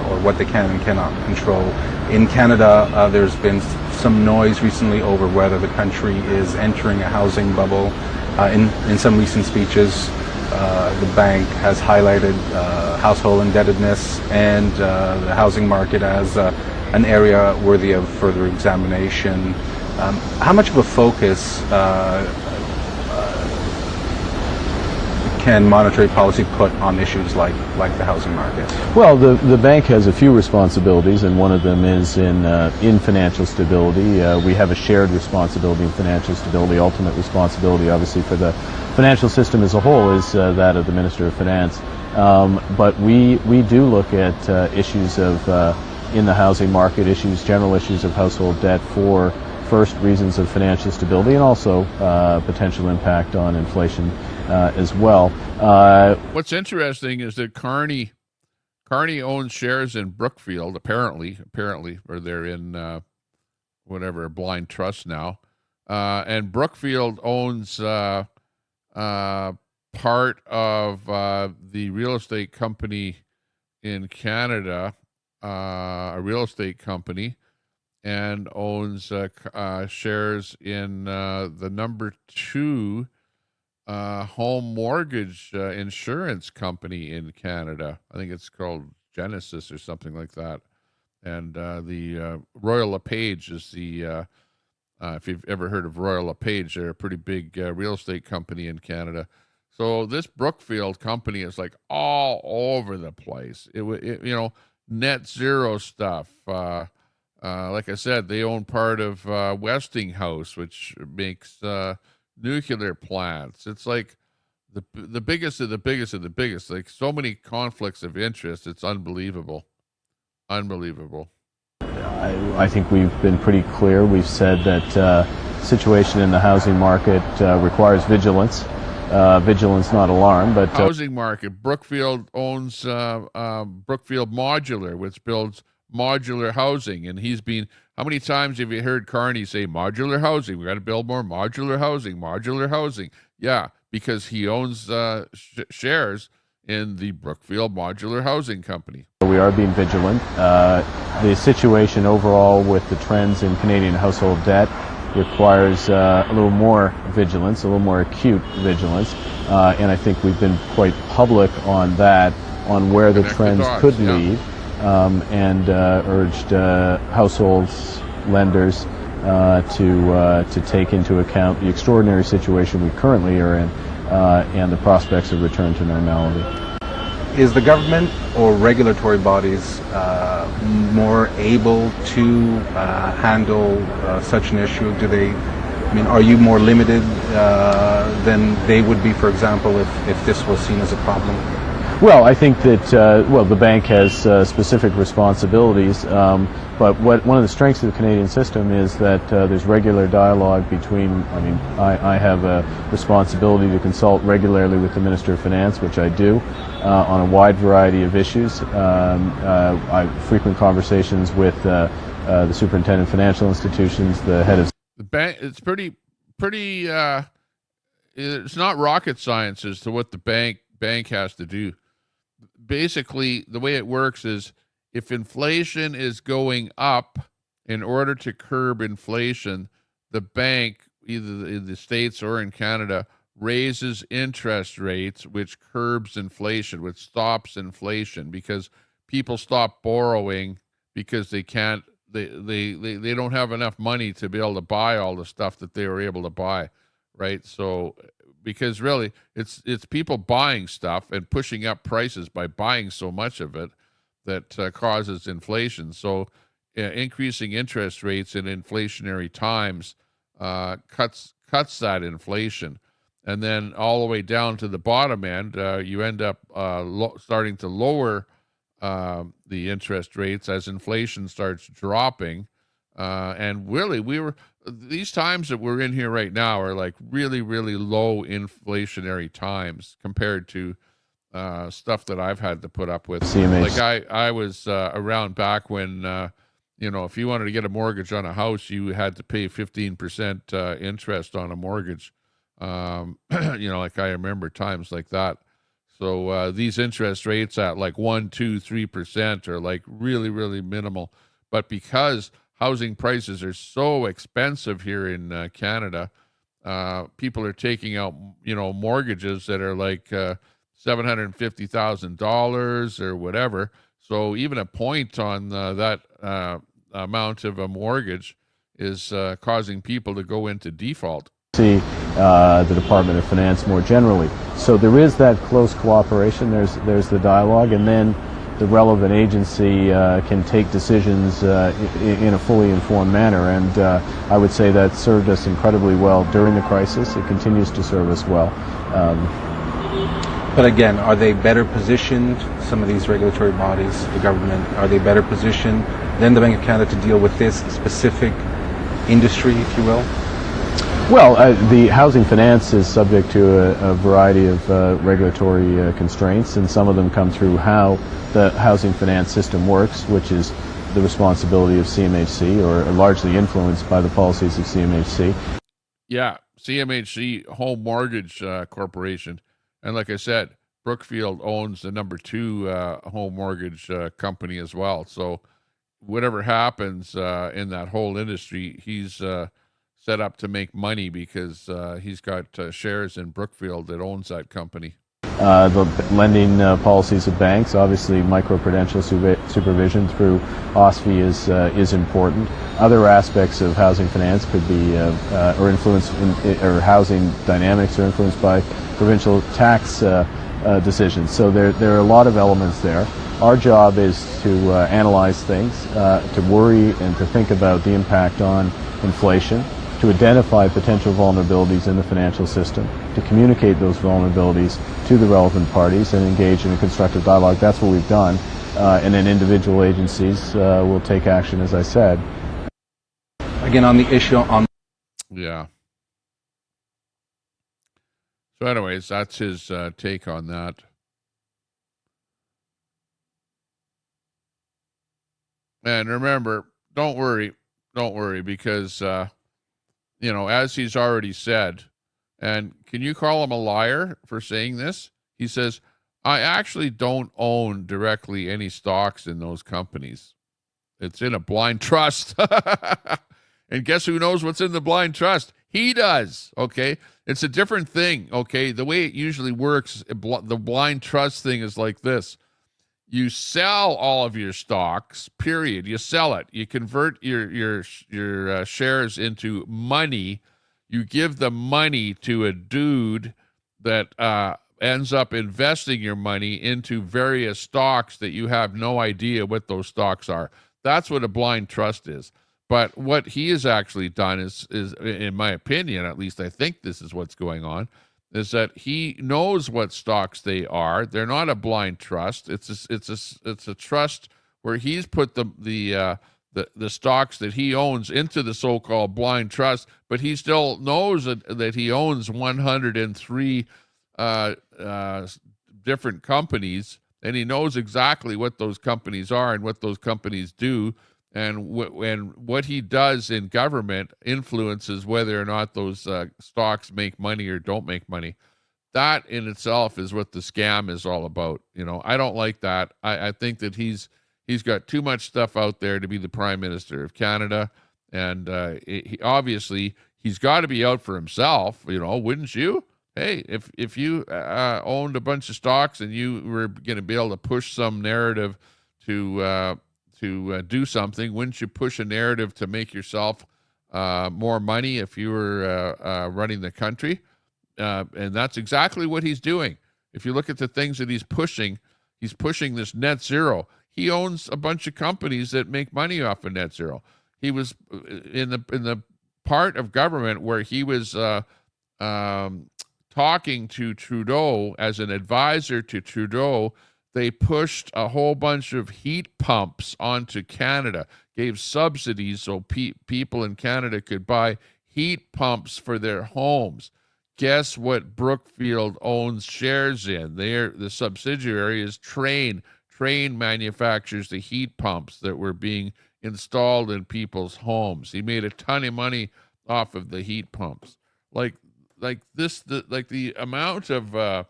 or what they can and cannot control. In Canada, there's been some noise recently over whether the country is entering a housing bubble. In some recent speeches, the bank has highlighted household indebtedness and the housing market as an area worthy of further examination. How much of a focus can monetary policy put on issues like the housing market? Well, the bank has a few responsibilities, and one of them is in financial stability. We have a shared responsibility in financial stability. Ultimate responsibility, obviously, for the financial system as a whole is that of the Minister of Finance. But we do look at issues of in the housing market, general issues of household debt for first reasons of financial stability, and also potential impact on inflation as well. What's interesting is that Carney owns shares in Brookfield, apparently, or they're in whatever, a blind trust now. And Brookfield owns part of the real estate company in Canada, a real estate company, and owns shares in the number 2 home mortgage insurance company in Canada. I think it's called Genesis or something like that. And the Royal LePage is the, if you've ever heard of Royal LePage, they're a pretty big real estate company in Canada. So this Brookfield company is like all over the place. It net zero stuff. Like I said, they own part of Westinghouse, which makes nuclear plants. It's like the biggest of the biggest of the biggest. Like so many conflicts of interest. It's unbelievable. Unbelievable. I think we've been pretty clear. We've said that situation in the housing market requires vigilance. Vigilance, not alarm, but housing market. Brookfield owns Brookfield Modular, which builds modular housing, and he's been. How many times have you heard Carney say modular housing? We got to build more modular housing. Modular housing, yeah, because he owns shares in the Brookfield Modular Housing Company. We are being vigilant. The situation overall with the trends in Canadian household debt requires a little more vigilance, a little more acute vigilance, and I think we've been quite public on that, on where the trends could lead, and urged households, lenders to take into account the extraordinary situation we currently are in and the prospects of return to normality. Is the government or regulatory bodies more able to handle such an issue? Are you more limited than they would be, for example, if this was seen as a problem? Well, I think that the bank has specific responsibilities, but one of the strengths of the Canadian system is that there's regular dialogue between. I have a responsibility to consult regularly with the Minister of Finance, which I do, on a wide variety of issues. I have frequent conversations with the Superintendent of Financial Institutions, the head of the bank. It's pretty. It's not rocket science as to what the bank has to do. Basically, the way it works is if inflation is going up, in order to curb inflation, the bank, either in the States or in Canada, raises interest rates, which curbs inflation, which stops inflation, because people stop borrowing because they can't, they don't have enough money to be able to buy all the stuff that they were able to buy, right? So because really it's people buying stuff and pushing up prices by buying so much of it that causes inflation. So increasing interest rates in inflationary times cuts that inflation. And then all the way down to the bottom end, you end up starting to lower the interest rates as inflation starts dropping. And really, these times that we're in here right now are like really, really low inflationary times compared to stuff that I've had to put up with. CMH. Like I was around back when, if you wanted to get a mortgage on a house, you had to pay 15% interest on a mortgage. Like I remember times like that. So these interest rates at like 1%, 2%, 3% are like really, really minimal. But because housing prices are so expensive here in Canada, people are taking out, mortgages that are like $750,000 or whatever. So even a point on that amount of a mortgage is causing people to go into default. See the Department of Finance more generally. So there is that close cooperation. There's the dialogue, and then the relevant agency can take decisions in a fully informed manner. And I would say that served us incredibly well during the crisis. It continues to serve us well. But again, are they better positioned, some of these regulatory bodies, the government, are they better positioned than the Bank of Canada to deal with this specific industry, if you will? Well, the housing finance is subject to a variety of regulatory constraints, and some of them come through how the housing finance system works, which is the responsibility of CMHC, or largely influenced by the policies of CMHC. Yeah, CMHC, Home Mortgage Corporation. And like I said, Brookfield owns the number 2 home mortgage company as well. So whatever happens in that whole industry, he's set up to make money because he's got shares in Brookfield that owns that company. The lending policies of banks, obviously microprudential supervision through OSFI is important. Other aspects of housing finance could be or influenced or housing dynamics are influenced by provincial tax decisions. So there are a lot of elements there. Our job is to analyze things, to worry and to think about the impact on inflation, to identify potential vulnerabilities in the financial system, to communicate those vulnerabilities to the relevant parties and engage in a constructive dialogue. That's what we've done. And then individual agencies will take action, as I said. Again, on the issue on... Yeah. So anyways, that's his take on that. And remember, don't worry, because, as he's already said, and can you call him a liar for saying this? He says, I actually don't own directly any stocks in those companies. It's in a blind trust. And guess who knows what's in the blind trust? He does. Okay. It's a different thing. Okay. The way it usually works, the blind trust thing is like this. You sell all of your stocks, period. You sell it. You convert your shares into money. You give the money to a dude that ends up investing your money into various stocks that you have no idea what those stocks are. That's what a blind trust is. But what he has actually done is, in my opinion, at least I think this is what's going on, is that he knows what stocks they are. They're not a blind trust. It's a trust where he's put the stocks that he owns into the so-called blind trust, but he still knows that he owns 103 different companies, and he knows exactly what those companies are and what those companies do, and what he does in government influences whether or not those stocks make money or don't make money. That in itself is what the scam is all about. I don't like that. I think that he's got too much stuff out there to be the Prime Minister of Canada, and obviously he's got to be out for himself. Wouldn't you? Hey, if you owned a bunch of stocks and you were going to be able to push some narrative to do something, wouldn't you push a narrative to make yourself more money if you were running the country? And that's exactly what he's doing. If you look at the things that he's pushing this net zero. He owns a bunch of companies that make money off of net zero. He was in the part of government where he was talking to Trudeau as an advisor to Trudeau. They pushed a whole bunch of heat pumps onto Canada, gave subsidies so people in Canada could buy heat pumps for their homes. Guess what Brookfield owns shares in? The subsidiary is Train. Train manufactures the heat pumps that were being installed in people's homes. He made a ton of money off of the heat pumps. The amount of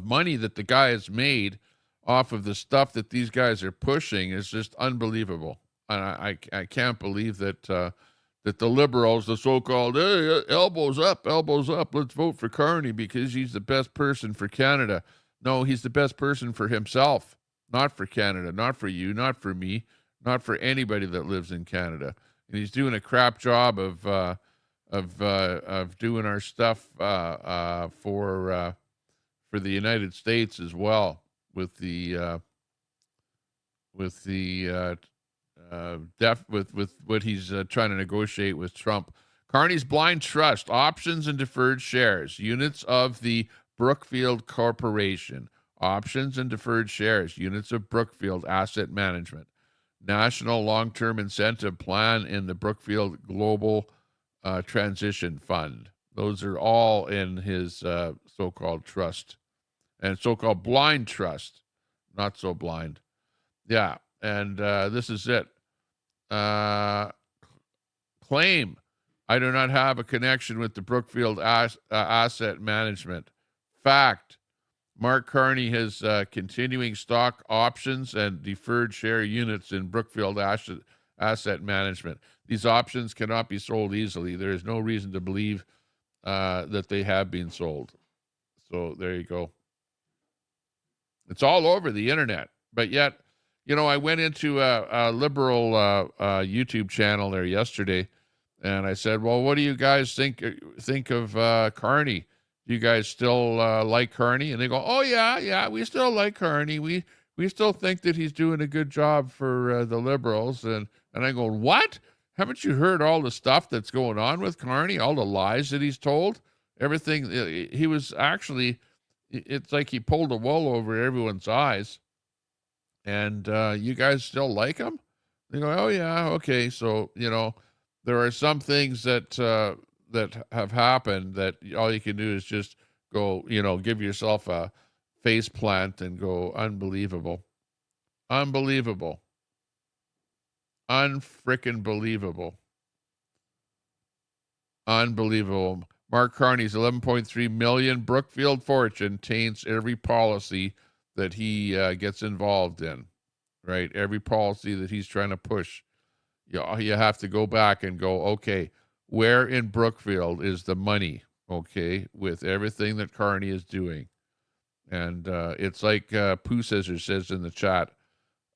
money that the guy has made off of the stuff that these guys are pushing is just unbelievable. And I can't believe that that the Liberals, the so-called elbows up, let's vote for Carney because he's the best person for Canada. No, he's the best person for himself, not for Canada, not for you, not for me, not for anybody that lives in Canada. And he's doing a crap job of doing our stuff for the United States as well, with what he's trying to negotiate with Trump. Carney's blind trust, options and deferred shares, units of the Brookfield Corporation, options and deferred shares, units of Brookfield Asset Management, National Long-Term Incentive Plan in the Brookfield Global Transition Fund. Those are all in his so-called trust, and so-called blind trust, not so blind. Yeah, and this is it. Claim, I do not have a connection with the Brookfield Asset Management. Fact, Mark Carney has continuing stock options and deferred share units in Brookfield Asset Management. These options cannot be sold easily. There is no reason to believe that they have been sold. So there you go. It's all over the internet. But yet, I went into a liberal YouTube channel there yesterday, and I said, well, what do you guys think of Carney? Do you guys still like Carney? And they go, oh, yeah, we still like Carney. We still think that he's doing a good job for the Liberals. And I go, what? Haven't you heard all the stuff that's going on with Carney, all the lies that he's told? Everything, he was actually, it's like he pulled the wool over everyone's eyes. And you guys still like him? They go, oh, yeah, okay. So, there are some things that that have happened that all you can do is just go, give yourself a face plant and go, unbelievable, unbelievable, unfrickin' believable, unbelievable. Mark Carney's 11.3 million Brookfield fortune taints every policy that he gets involved in, right? Every policy that he's trying to push. You have to go back and go, okay, where in Brookfield is the money, okay, with everything that Carney is doing? And it's like Pooh Scissors says in the chat,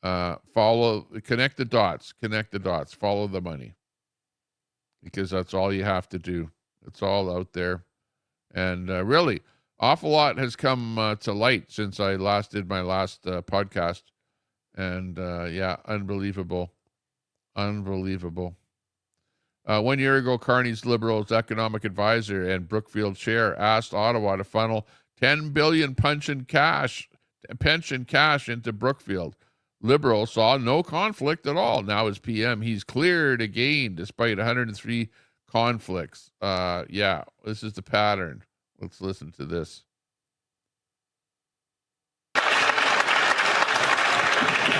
connect the dots, follow the money. Because that's all you have to do. It's all out there. And really, awful lot has come to light since I last did my last podcast. And yeah, unbelievable. Unbelievable. 1 year ago, Carney's Liberals economic advisor and Brookfield chair asked Ottawa to funnel $10 billion pension cash into Brookfield. Liberals saw no conflict at all. Now as PM, he's cleared again despite 103 conflicts. Yeah, this is the pattern. Let's listen to this.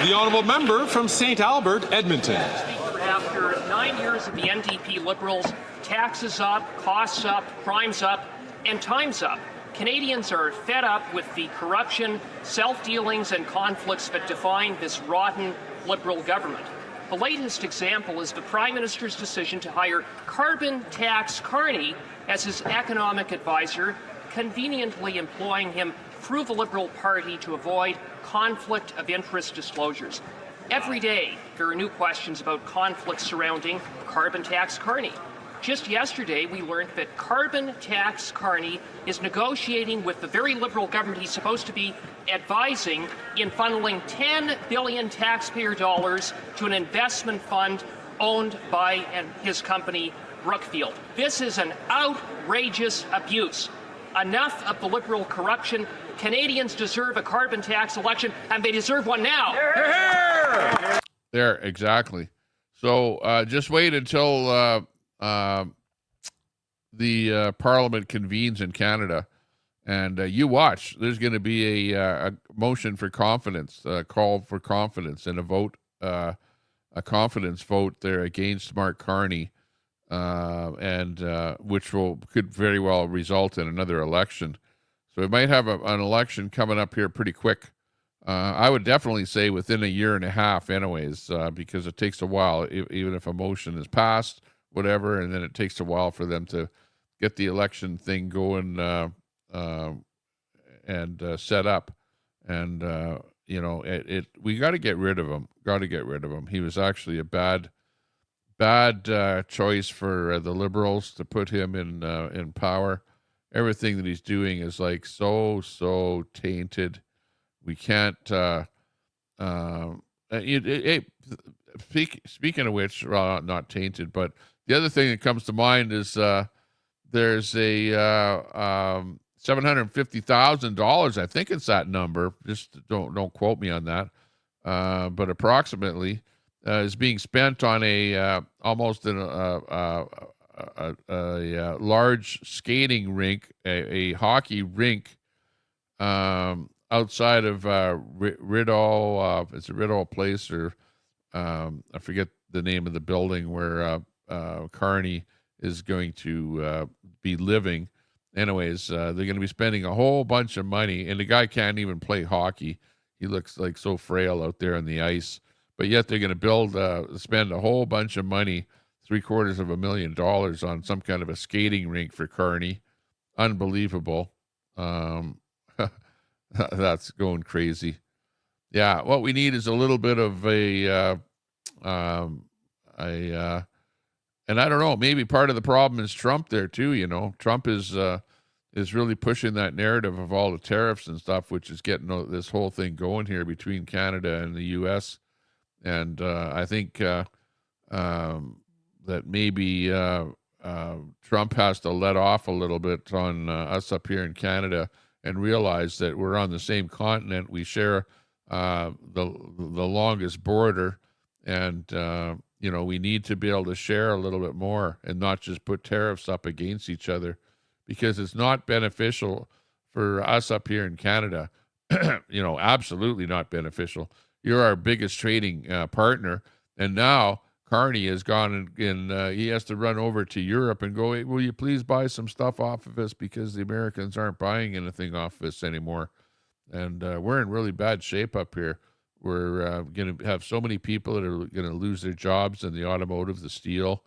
The honourable member from St. Albert, Edmonton. After 9 years of the NDP Liberals, taxes up, costs up, crime's up, and time's up. Canadians are fed up with the corruption, self-dealings, and conflicts that define this rotten Liberal government. The latest example is the Prime Minister's decision to hire carbon tax Carney as his economic advisor, conveniently employing him through the Liberal Party to avoid conflict of interest disclosures. Every day, there are new questions about conflicts surrounding carbon tax Carney. Just yesterday, we learned that carbon tax Carney is negotiating with the very Liberal government he's supposed to be advising in funneling $10 billion taxpayer dollars to an investment fund owned by his company, Brookfield. This is an outrageous abuse. Enough of the Liberal corruption. Canadians deserve a carbon tax election, and they deserve one now. There, exactly. So just wait until the Parliament convenes in Canada, and you watch. There's going to be a motion for confidence, a call for confidence, and a vote, a confidence vote there against Mark Carney, and which could very well result in another election. So we might have an election coming up here pretty quick. I would definitely say within a year and a half anyways, because it takes a while, even if a motion is passed, whatever, and then it takes a while for them to get the election thing going and set up. And, we got to get rid of him. He was actually a bad choice for the Liberals to put him in power. Everything that he's doing is like so tainted. We can't. Speaking of which, well, not tainted, but the other thing that comes to mind is there's a $750,000. I think it's that number. Just don't quote me on that. But approximately is being spent on a large skating rink, a hockey rink outside of Rideau. It's a Rideau place, or I forget the name of the building where Carney is going to be living. Anyways, they're going to be spending a whole bunch of money, and the guy can't even play hockey. He looks like so frail out there on the ice, but yet they're going to spend a whole bunch of money, $750,000 on some kind of a skating rink for Carney. Unbelievable. That's going crazy. Yeah, what we need is a little bit of and I don't know, maybe part of the problem is Trump there too. Trump is really pushing that narrative of all the tariffs and stuff, which is getting this whole thing going here between Canada and the U.S. And I think that maybe Trump has to let off a little bit on us up here in Canada and realize that we're on the same continent. We share the longest border, and we need to be able to share a little bit more and not just put tariffs up against each other, because it's not beneficial for us up here in Canada. Absolutely not beneficial. You're our biggest trading partner, and now Carney has gone and he has to run over to Europe and go, hey, will you please buy some stuff off of us, because the Americans aren't buying anything off of us anymore. And we're in really bad shape up here. We're going to have so many people that are going to lose their jobs in the automotive, the steel,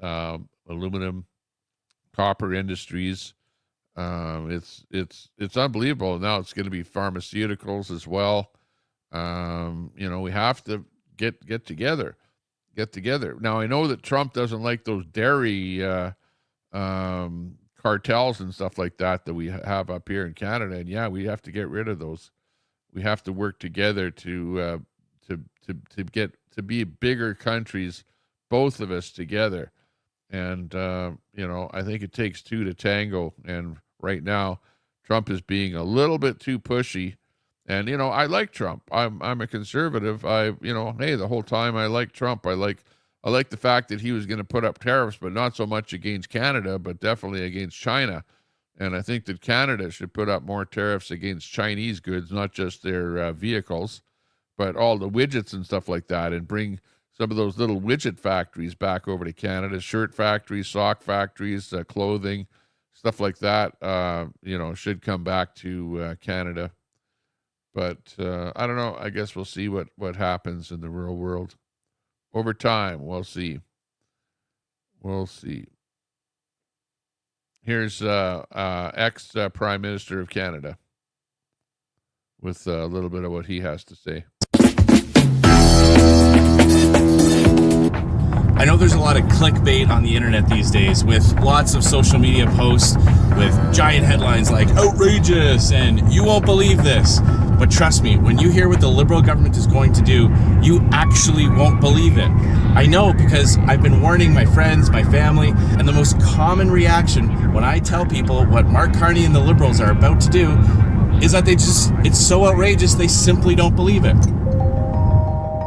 aluminum, copper industries. It's unbelievable. Now it's going to be pharmaceuticals as well. We have to get together. Now, I know that Trump doesn't like those dairy cartels and stuff like that we have up here in Canada, and yeah, we have to get rid of those. We have to work together to be bigger countries, both of us together. And I think it takes two to tango. And right now, Trump is being a little bit too pushy. And I like Trump. I'm a conservative. Hey, the whole time I like Trump. I like the fact that he was going to put up tariffs, but not so much against Canada, but definitely against China. And I think that Canada should put up more tariffs against Chinese goods, not just their vehicles, but all the widgets and stuff like that, and bring some of those little widget factories back over to Canada, shirt factories, sock factories, clothing, stuff like that, should come back to Canada. But I don't know. I guess we'll see what happens in the real world. Over time, we'll see. We'll see. Here's ex-Prime Minister of Canada with a little bit of what he has to say. I know there's a lot of clickbait on the internet these days, with lots of social media posts with giant headlines like outrageous and you won't believe this. But trust me, when you hear what the Liberal government is going to do, you actually won't believe it. I know, because I've been warning my friends, my family, and the most common reaction when I tell people what Mark Carney and the Liberals are about to do is that it's so outrageous they simply don't believe it.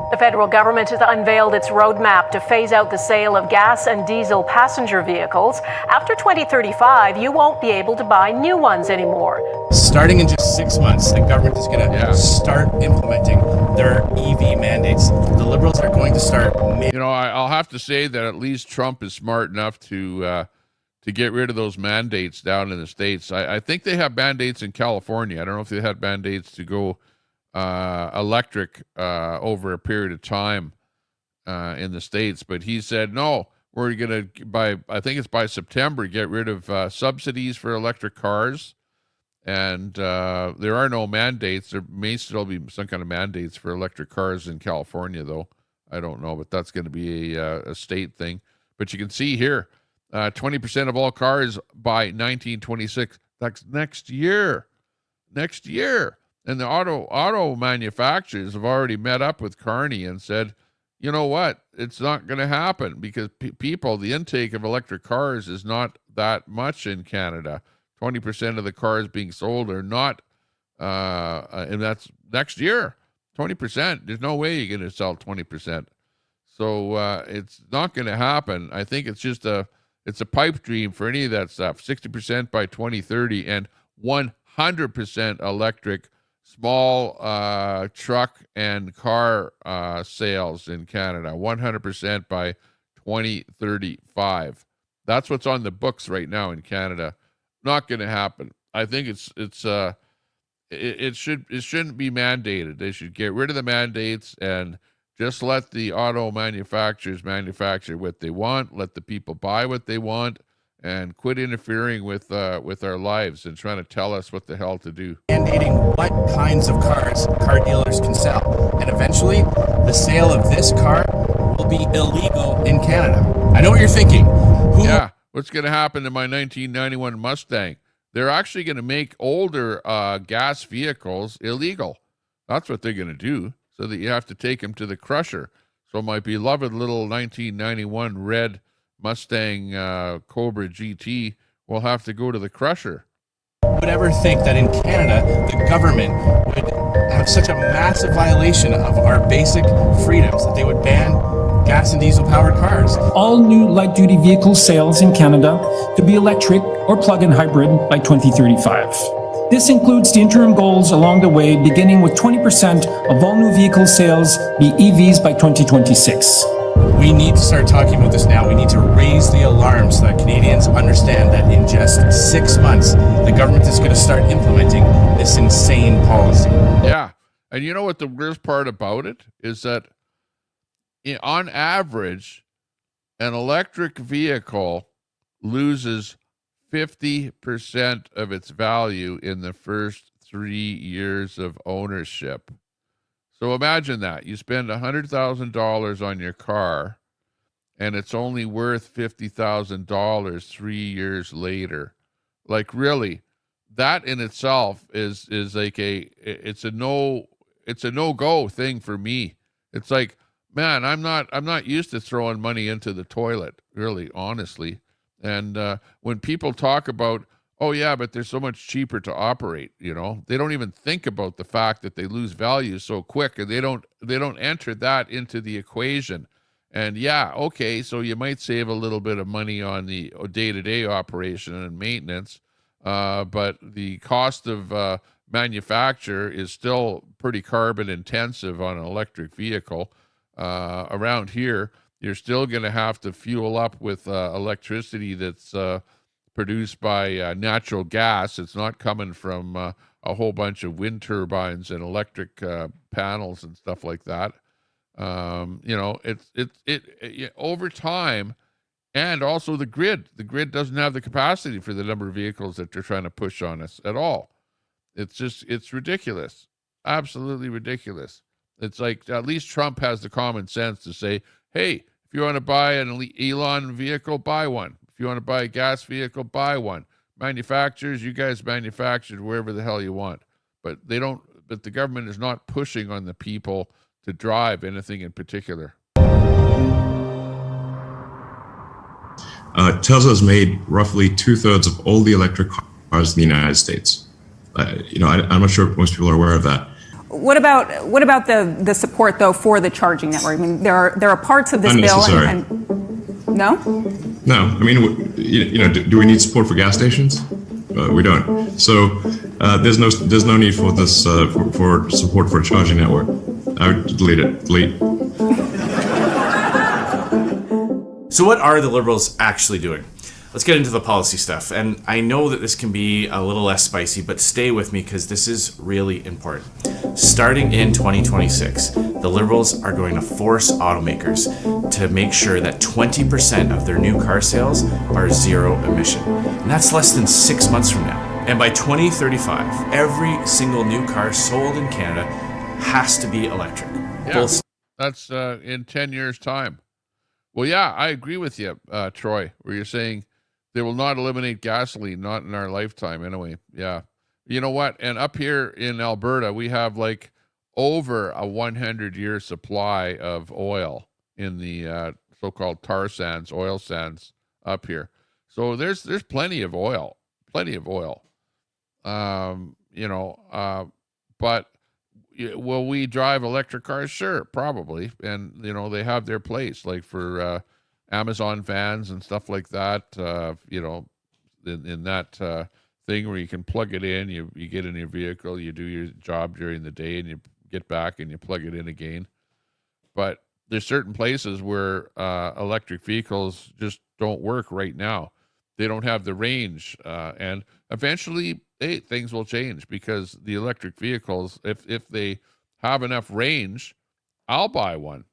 The federal government has unveiled its roadmap to phase out the sale of gas and diesel passenger vehicles. After 2035, you won't be able to buy new ones anymore. Starting in just 6 months, the government is going to start implementing their EV mandates. The Liberals are going to start. I'll have to say that at least Trump is smart enough to get rid of those mandates down in the States. I think they have mandates in California. I don't know if they had mandates to go electric over a period of time in the States, but he said no, we're going to I think it's by September, get rid of subsidies for electric cars, and there are no mandates. There may still be some kind of mandates for electric cars in California, though. I don't know, but that's going to be a state thing. But you can see here, 20% of all cars by 1926. That's next year. And the auto manufacturers have already met up with Carney and said, you know what, it's not going to happen, because the intake of electric cars is not that much in Canada. 20% of the cars being sold are not, and that's next year, 20%. There's no way you're going to sell 20%. So it's not going to happen. I think it's just it's a pipe dream for any of that stuff. 60% by 2030 and 100% electric small truck and car sales in Canada, 100% by 2035. That's what's on the books right now in Canada. Not going to happen. I think it shouldn't be mandated. They should get rid of the mandates and just let the auto manufacturers manufacture what they want. Let the people buy what they want, and quit interfering with our lives and trying to tell us what the hell to do. Mandating what kinds of cars car dealers can sell. And eventually, the sale of this car will be illegal in Canada. I know what you're thinking. What's going to happen to my 1991 Mustang? They're actually going to make older gas vehicles illegal. That's what they're going to do, so that you have to take them to the crusher. So my beloved little 1991 red Mustang Cobra GT will have to go to the crusher. Would ever think that in Canada the government would have such a massive violation of our basic freedoms that they would ban gas and diesel powered cars. All new light-duty vehicle sales in Canada to be electric or plug-in hybrid by 2035. This includes the interim goals along the way, beginning with 20% of all new vehicle sales be EVs by 2026. We need to start talking about this now. We need to raise the alarm so that Canadians understand that in just 6 months, the government is going to start implementing this insane policy. Yeah. And you know what the worst part about it is that on average, an electric vehicle loses 50% of its value in the first 3 years of ownership. So imagine that. You spend $100,000 on your car, and it's only worth $50,000 3 years later. Like, really, that in itself is like it's a no-go thing for me. It's like, man, I'm not used to throwing money into the toilet, really, honestly. And when people talk about, oh yeah, but they're so much cheaper to operate, they don't even think about the fact that they lose value so quick, and they don't enter that into the equation. And yeah, okay, so you might save a little bit of money on the day-to-day operation and maintenance, but the cost of manufacture is still pretty carbon intensive on an electric vehicle. Around here, you're still going to have to fuel up with electricity that's produced by natural gas. It's not coming from a whole bunch of wind turbines and electric panels and stuff like that. It over time, and also the grid. The grid doesn't have the capacity for the number of vehicles that they're trying to push on us at all. It's ridiculous, absolutely ridiculous. It's like at least Trump has the common sense to say, hey, if you want to buy an Elon vehicle, buy one. If you want to buy a gas vehicle, buy one. Manufacturers, you guys manufacture wherever the hell you want. But they don't. But the government is not pushing on the people to drive anything in particular. Tesla's made roughly 2/3 of all the electric cars in the United States. I'm not sure if most people are aware of that. What about the support though for the charging network? I mean, there are parts of this bill and no. I mean, do we need support for gas stations? We don't. So there's no need for this for support for a charging network. I would delete it. Delete. So what are the Liberals actually doing? Let's get into the policy stuff. And I know that this can be a little less spicy, but stay with me because this is really important. Starting in 2026, the Liberals are going to force automakers to make sure that 20% of their new car sales are zero emission. And that's less than 6 months from now. And by 2035, every single new car sold in Canada has to be electric. Yeah, that's in 10 years' time. Well, yeah, I agree with you, Troy, where you're saying they will not eliminate gasoline, not in our lifetime anyway. Yeah. You know what? And up here in Alberta, we have like over a 100-year supply of oil in the so-called tar sands, oil sands up here. So there's plenty of oil. But will we drive electric cars? Sure, probably. And, they have their place, like for Amazon vans and stuff like that, in that thing where you can plug it in, you get in your vehicle, you do your job during the day, and you get back and you plug it in again. But there's certain places where electric vehicles just don't work right now. They don't have the range, and eventually things will change, because the electric vehicles, if they have enough range, I'll buy one.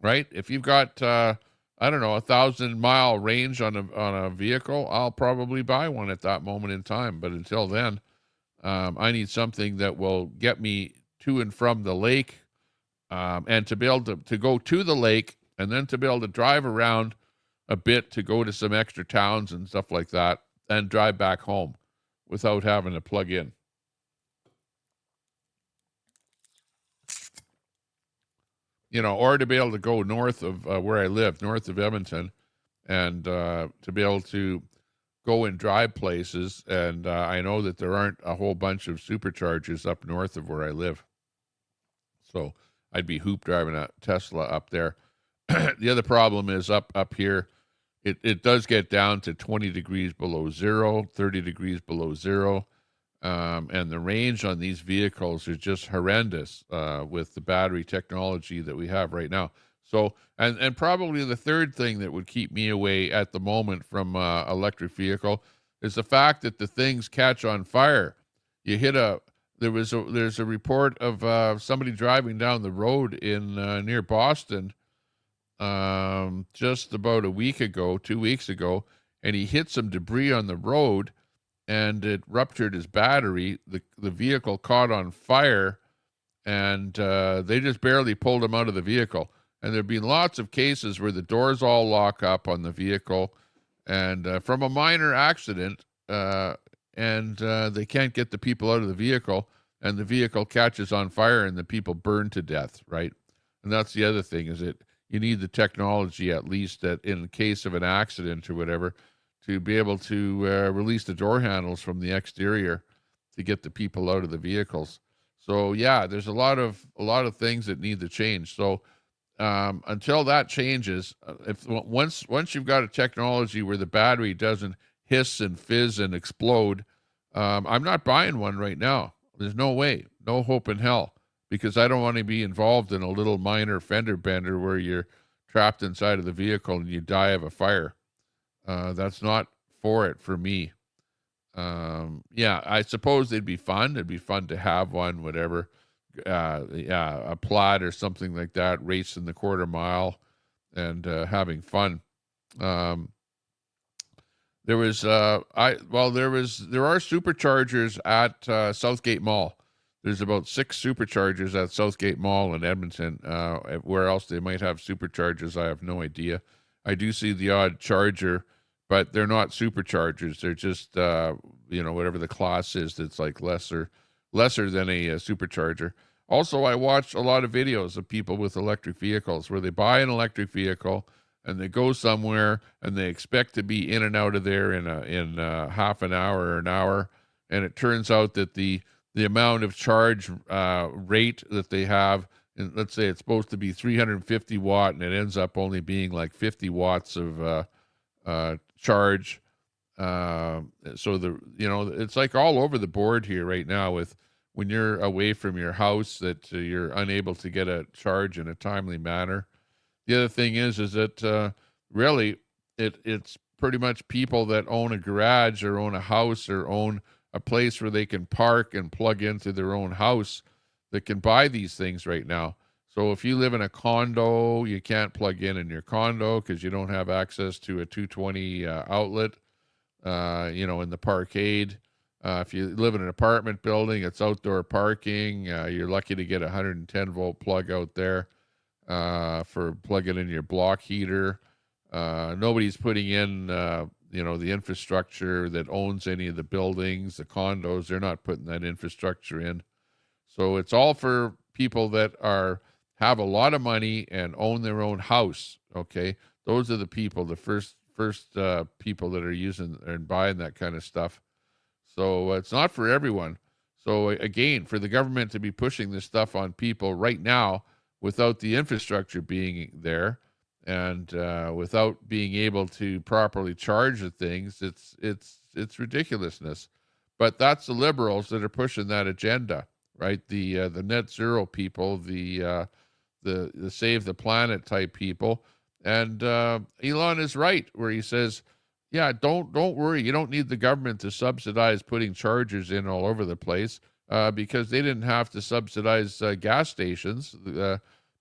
Right? If you've got 1,000-mile range on a vehicle, I'll probably buy one at that moment in time. But until then, I need something that will get me to and from the lake, and to be able to go to the lake, and then to be able to drive around a bit to go to some extra towns and stuff like that, and drive back home without having to plug in. Or to be able to go north of where I live, north of Edmonton, and to be able to go and drive places. And I know that there aren't a whole bunch of superchargers up north of where I live. So I'd be hoop driving a Tesla up there. the other problem is up here. It does get down to 20 degrees below zero, 30 degrees below zero. And the range on these vehicles is just horrendous with the battery technology that we have right now. So, and probably the third thing that would keep me away at the moment from electric vehicle is the fact that the things catch on fire. You hit there's a report of somebody driving down the road in near Boston just about a week ago, 2 weeks ago, and he hit some debris on the road, and it ruptured his battery. The vehicle caught on fire, and they just barely pulled him out of the vehicle. And there have been lots of cases where the doors all lock up on the vehicle, and from a minor accident, and they can't get the people out of the vehicle, and the vehicle catches on fire, and the people burn to death, right? And that's the other thing, is that you need the technology, at least, that in case of an accident or whatever, to be able to release the door handles from the exterior to get the people out of the vehicles. So yeah, there's a lot of things that need to change. So until that changes, once you've got a technology where the battery doesn't hiss and fizz and explode, I'm not buying one right now. There's no way, no hope in hell, because I don't want to be involved in a little minor fender bender where you're trapped inside of the vehicle and you die of a fire. That's not for me. Yeah, I suppose it'd be fun. It'd be fun to have one, whatever. A Plaid or something like that, racing the quarter mile and having fun. There are superchargers at Southgate Mall. There's about 6 superchargers at Southgate Mall in Edmonton. Where else they might have superchargers, I have no idea. I do see the odd charger, but they're not superchargers. They're just, whatever the class is, that's like lesser than a supercharger. Also, I watch a lot of videos of people with electric vehicles where they buy an electric vehicle and they go somewhere and they expect to be in and out of there in half an hour or an hour. And it turns out that the amount of charge rate that they have, and let's say it's supposed to be 350 watt, and it ends up only being like 50 watts of charge. So it's like all over the board here right now with when you're away from your house that you're unable to get a charge in a timely manner. The other thing is that really it's pretty much people that own a garage or own a house or own a place where they can park and plug into their own house that can buy these things right now. So if you live in a condo, you can't plug in your condo because you don't have access to a 220 outlet, in the parkade. If you live in an apartment building, it's outdoor parking. You're lucky to get a 110 volt plug out there for plugging in your block heater. Nobody's putting in, the infrastructure that owns any of the buildings, the condos. They're not putting that infrastructure in. So it's all for people that have a lot of money and own their own house. Okay, those are the people, the first people that are using and buying that kind of stuff. So it's not for everyone. So again, for the government to be pushing this stuff on people right now without the infrastructure being there and without being able to properly charge the things, it's ridiculousness. But that's the liberals that are pushing that agenda, right? The net zero people, the save the planet type people. And Elon is right where he says, yeah, don't worry. You don't need the government to subsidize putting chargers in all over the place because they didn't have to subsidize gas stations.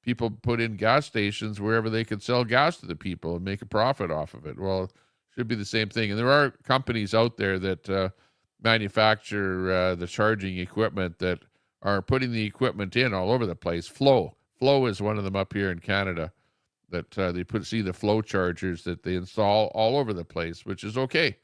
People put in gas stations wherever they could sell gas to the people and make a profit off of it. Well, it should be the same thing. And there are companies out there that manufacture the charging equipment that are putting the equipment in all over the place. Flow is one of them up here in Canada. That they see the flow chargers that they install all over the place, which is okay,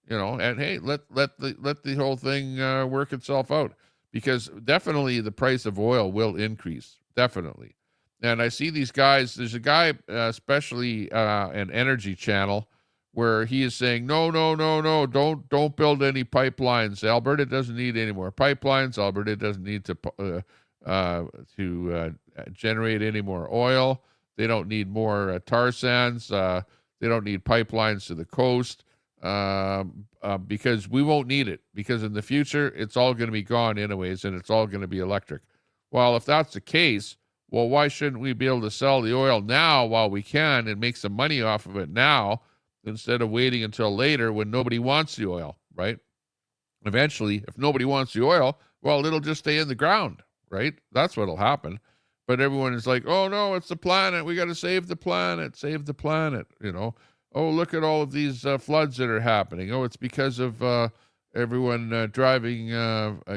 and hey, let the whole thing work itself out, because definitely the price of oil will increase, definitely. And I see these guys. There's a guy, especially an Energy Channel, where he is saying, no, don't build any pipelines. Alberta doesn't need any more pipelines. Alberta doesn't need to generate any more oil. They don't need more tar sands. They don't need pipelines to the coast because we won't need it, because in the future, it's all going to be gone anyways, and it's all going to be electric. Well, if that's the case, well, why shouldn't we be able to sell the oil now while we can and make some money off of it now instead of waiting until later when nobody wants the oil, right? Eventually, if nobody wants the oil, well, it'll just stay in the ground, right? That's what'll happen. But everyone is like, oh, no, it's the planet. We got to save the planet, you know. Oh, look at all of these floods that are happening. Oh, it's because of everyone driving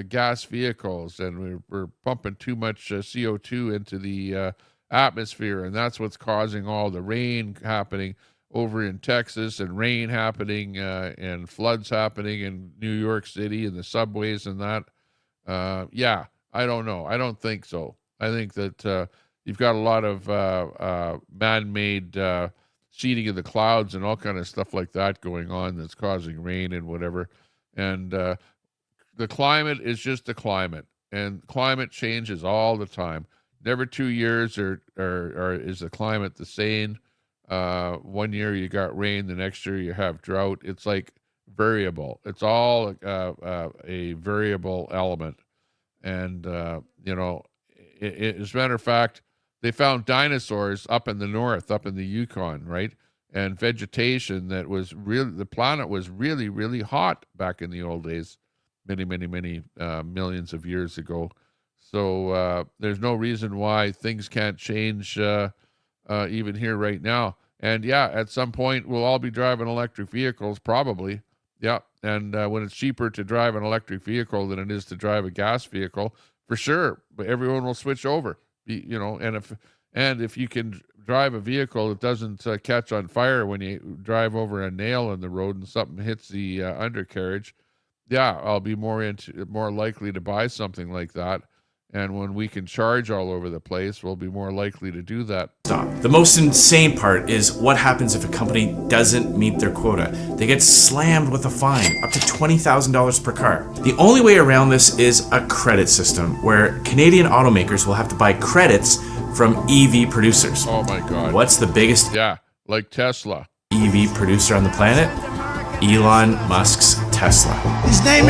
gas vehicles, and we're pumping too much CO2 into the atmosphere, and that's what's causing all the rain happening over in Texas, and rain happening and floods happening in New York City and the subways and that. Yeah, I don't know. I don't think so. I think that you've got a lot of man-made seeding of the clouds and all kind of stuff like that going on that's causing rain and whatever. And the climate is just the climate, and climate changes all the time. Never 2 years or is the climate the same. 1 year you got rain, the next year you have drought. It's like variable. It's all a variable element. And, you know, as a matter of fact, they found dinosaurs up in the north, up in the Yukon, right? And vegetation that was really, the planet was really, really hot back in the old days, many millions of years ago. So there's no reason why things can't change even here right now. And yeah, at some point we'll all be driving electric vehicles, probably. Yeah, and when it's cheaper to drive an electric vehicle than it is to drive a gas vehicle, for sure. But everyone will switch over, you know. And if you can drive a vehicle that doesn't catch on fire when you drive over a nail in the road and something hits the undercarriage, yeah, I'll be more likely to buy something like that. And when we can charge all over the place, we'll be more likely to do that. Stop. The most insane part is what happens if a company doesn't meet their quota. They get slammed with a fine, up to $20,000 per car. The only way around this is a credit system where Canadian automakers will have to buy credits from EV producers. Oh my God. What's the biggest like Tesla EV producer on the planet? Elon Musk's Tesla. His name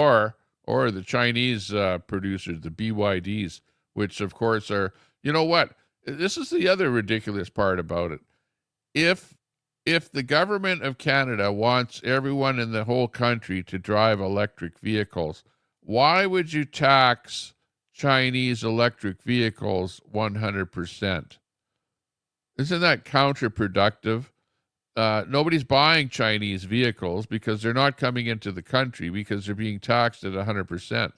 or the Chinese producers, the BYDs, which of course are, you know what? This is the other ridiculous part about it. If the government of Canada wants everyone in the whole country to drive electric vehicles, why would you tax Chinese electric vehicles 100%? Isn't that counterproductive? Nobody's buying Chinese vehicles because they're not coming into the country because they're being taxed at 100%.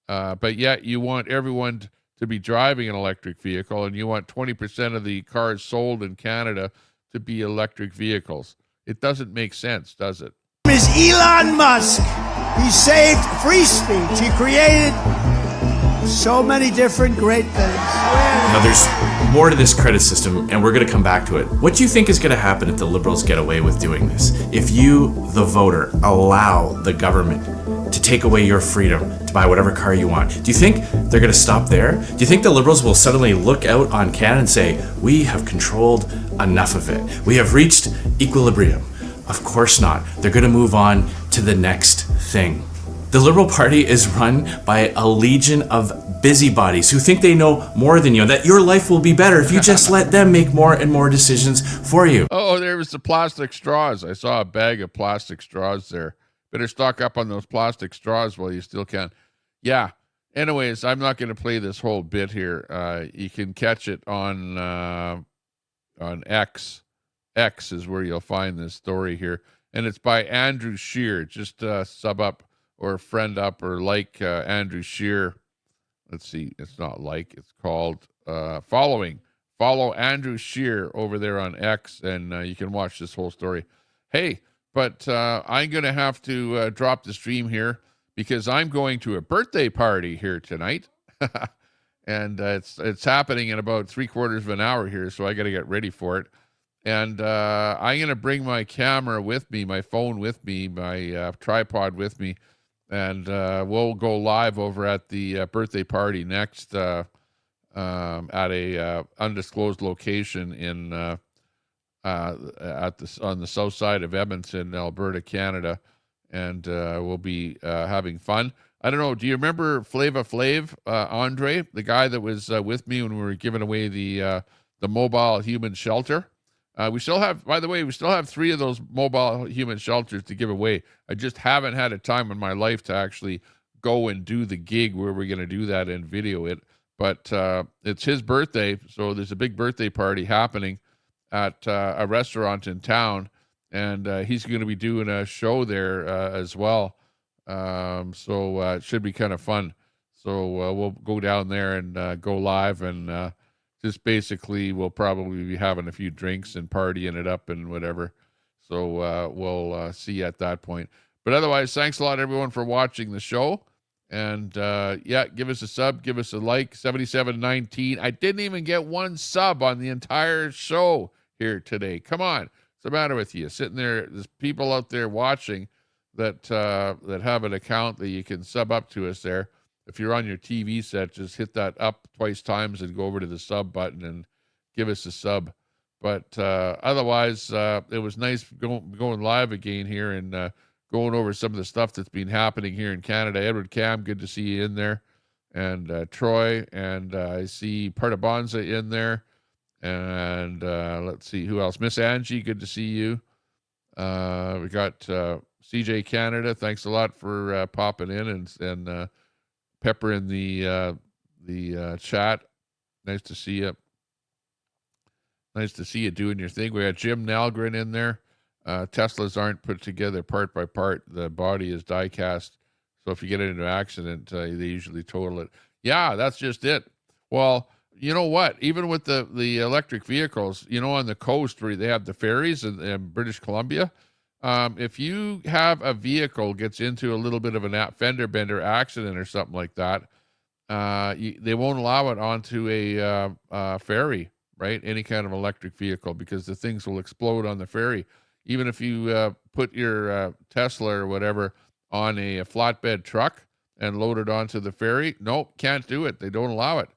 But yet you want everyone to be driving an electric vehicle, and you want 20% of the cars sold in Canada to be electric vehicles. It doesn't make sense, does it? Is Elon Musk. He saved free speech. He created so many different great things. Now, there's more to this credit system, and we're going to come back to it. What do you think is going to happen if the Liberals get away with doing this? If you, the voter, allow the government to take away your freedom to buy whatever car you want, do you think they're going to stop there? Do you think the Liberals will suddenly look out on Canada and say, we have controlled enough of it? We have reached equilibrium? Of course not. They're going to move on to the next thing. The Liberal Party is run by a legion of busybodies who think they know more than you, that your life will be better if you just let them make more and more decisions for you. Oh, there was the plastic straws. I saw a bag of plastic straws there. Better stock up on those plastic straws while you still can. Yeah. Anyways, I'm not going to play this whole bit here. You can catch it on X. X is where you'll find this story here. And it's by Andrew Scheer. Just sub up or friend up or like Andrew Scheer. Let's see. It's not like. It's called following. Follow Andrew Scheer over there on X, and you can watch this whole story. Hey, but I'm going to have to drop the stream here because I'm going to a birthday party here tonight. And it's happening in about 3/4 of an hour here, so I got to get ready for it. And I'm going to bring my camera with me, my phone with me, my tripod with me, and we'll go live over at the birthday party next at a undisclosed location in on the south side of Edmonton, Alberta, Canada, and we'll be having fun. I don't know. Do you remember Flava Flav, Andre, the guy that was with me when we were giving away the mobile human shelter? We still have, by the way, 3 of those mobile human shelters to give away. I just haven't had a time in my life to actually go and do the gig where we're going to do that and video it. But it's his birthday, so there's a big birthday party happening at a restaurant in town, and he's going to be doing a show there as well. So it should be kind of fun. So we'll go down there and go live, and just basically we'll probably be having a few drinks and partying it up and whatever. So we'll see you at that point. But otherwise, thanks a lot, everyone, for watching the show. And yeah, give us a sub, give us a like. 7719. I didn't even get 1 sub on the entire show here today. Come on. What's the matter with you? Sitting there, there's people out there watching that have an account that you can sub up to us there. If you're on your TV set, just hit that up twice times and go over to the sub button and give us a sub. But otherwise, it was nice going live again here and going over some of the stuff that's been happening here in Canada. Edward Cam, good to see you in there. And Troy, and I see Partibonza in there. And let's see, who else? Miss Angie, good to see you. We got CJ Canada. Thanks a lot for popping in and Pepper in the chat. Nice to see you. Nice to see you doing your thing. We got Jim Nalgren in there. Teslas aren't put together part by part. The body is die cast. So if you get into an accident, they usually total it. Yeah, that's just it. Well, you know what? Even with the electric vehicles, you know, on the coast where they have the ferries in British Columbia, if you have a vehicle gets into a little bit of a fender bender accident or something like that, they won't allow it onto a ferry, right? Any kind of electric vehicle, because the things will explode on the ferry. Even if you put your Tesla or whatever on a flatbed truck and load it onto the ferry, nope, can't do it. They don't allow it.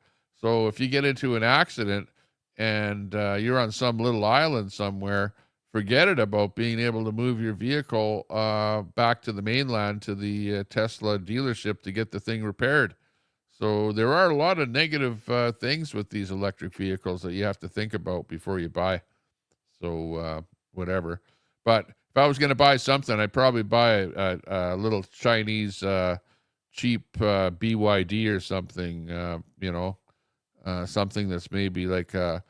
So if you get into an accident and you're on some little island somewhere, forget it about being able to move your vehicle back to the mainland to the Tesla dealership to get the thing repaired. So there are a lot of negative things with these electric vehicles that you have to think about before you buy. So whatever. But if I was going to buy something, I'd probably buy a little Chinese cheap BYD or something, you know, something that's maybe like a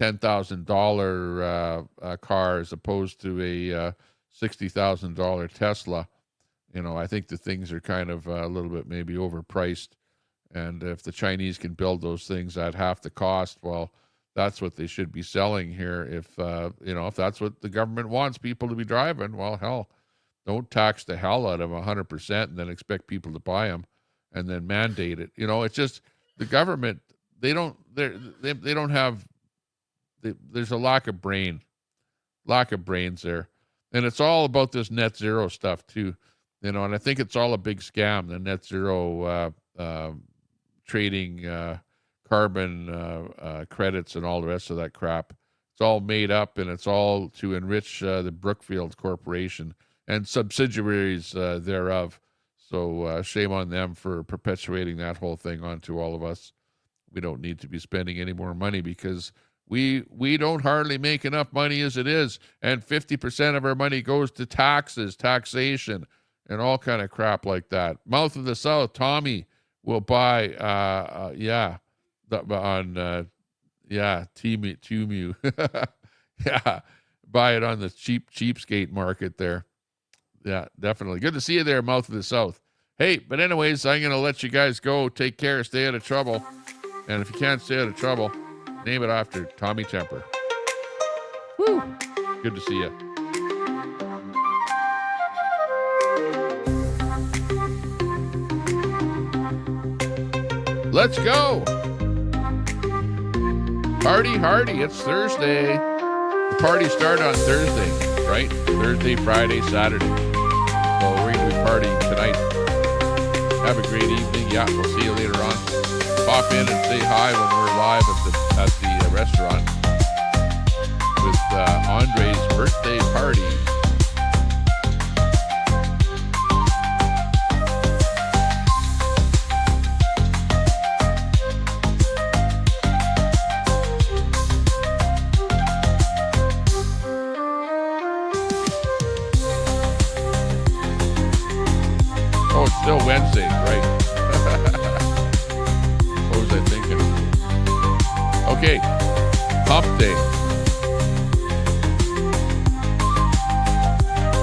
$10,000 car as opposed to a $60,000 Tesla. You know, I think the things are kind of a little bit maybe overpriced. And if the Chinese can build those things at half the cost, well, that's what they should be selling here. If, you know, if that's what the government wants people to be driving, well, hell, don't tax the hell out of them 100% and then expect people to buy them and then mandate it. You know, it's just the government, they don't have, there's a lack of brains there. And it's all about this net zero stuff too, you know, and I think it's all a big scam, the net zero trading carbon credits and all the rest of that crap. It's all made up, and it's all to enrich the Brookfield Corporation and subsidiaries thereof. So shame on them for perpetuating that whole thing onto all of us. We don't need to be spending any more money because we don't hardly make enough money as it is, and 50% of our money goes to taxation, and all kind of crap like that. Mouth of the South, Tommy will buy, Temu. Yeah, buy it on the cheapskate market there. Yeah, definitely. Good to see you there, Mouth of the South. Hey, but anyways, I'm going to let you guys go. Take care. Stay out of trouble. And if you can't stay out of trouble, name it after Tommy Temper. Woo! Good to see you. Let's go. Party hardy. It's Thursday. The party started on Thursday, right? Thursday, Friday, Saturday. So we're going to be partying tonight. Have a great evening. Yeah, we'll see you later on. Bye. pop in and say hi when we're live at the restaurant with Andre's birthday party. Oh, it's still Wednesday, right? What was I thinking? Okay, hump day.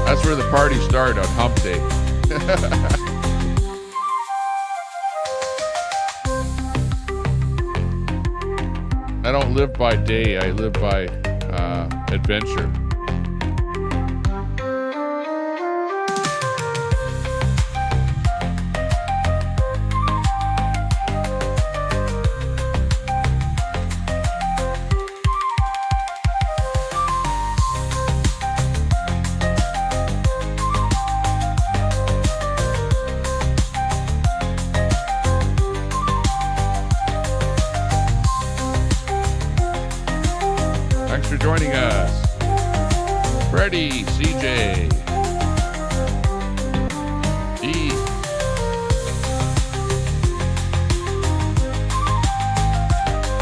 That's where the parties start, on hump day. I don't live by day, I live by adventure. Thanks for joining us. Freddie, CJ, E.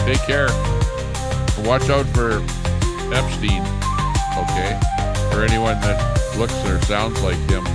Take care. Watch out for Epstein, okay? Or anyone that looks or sounds like him.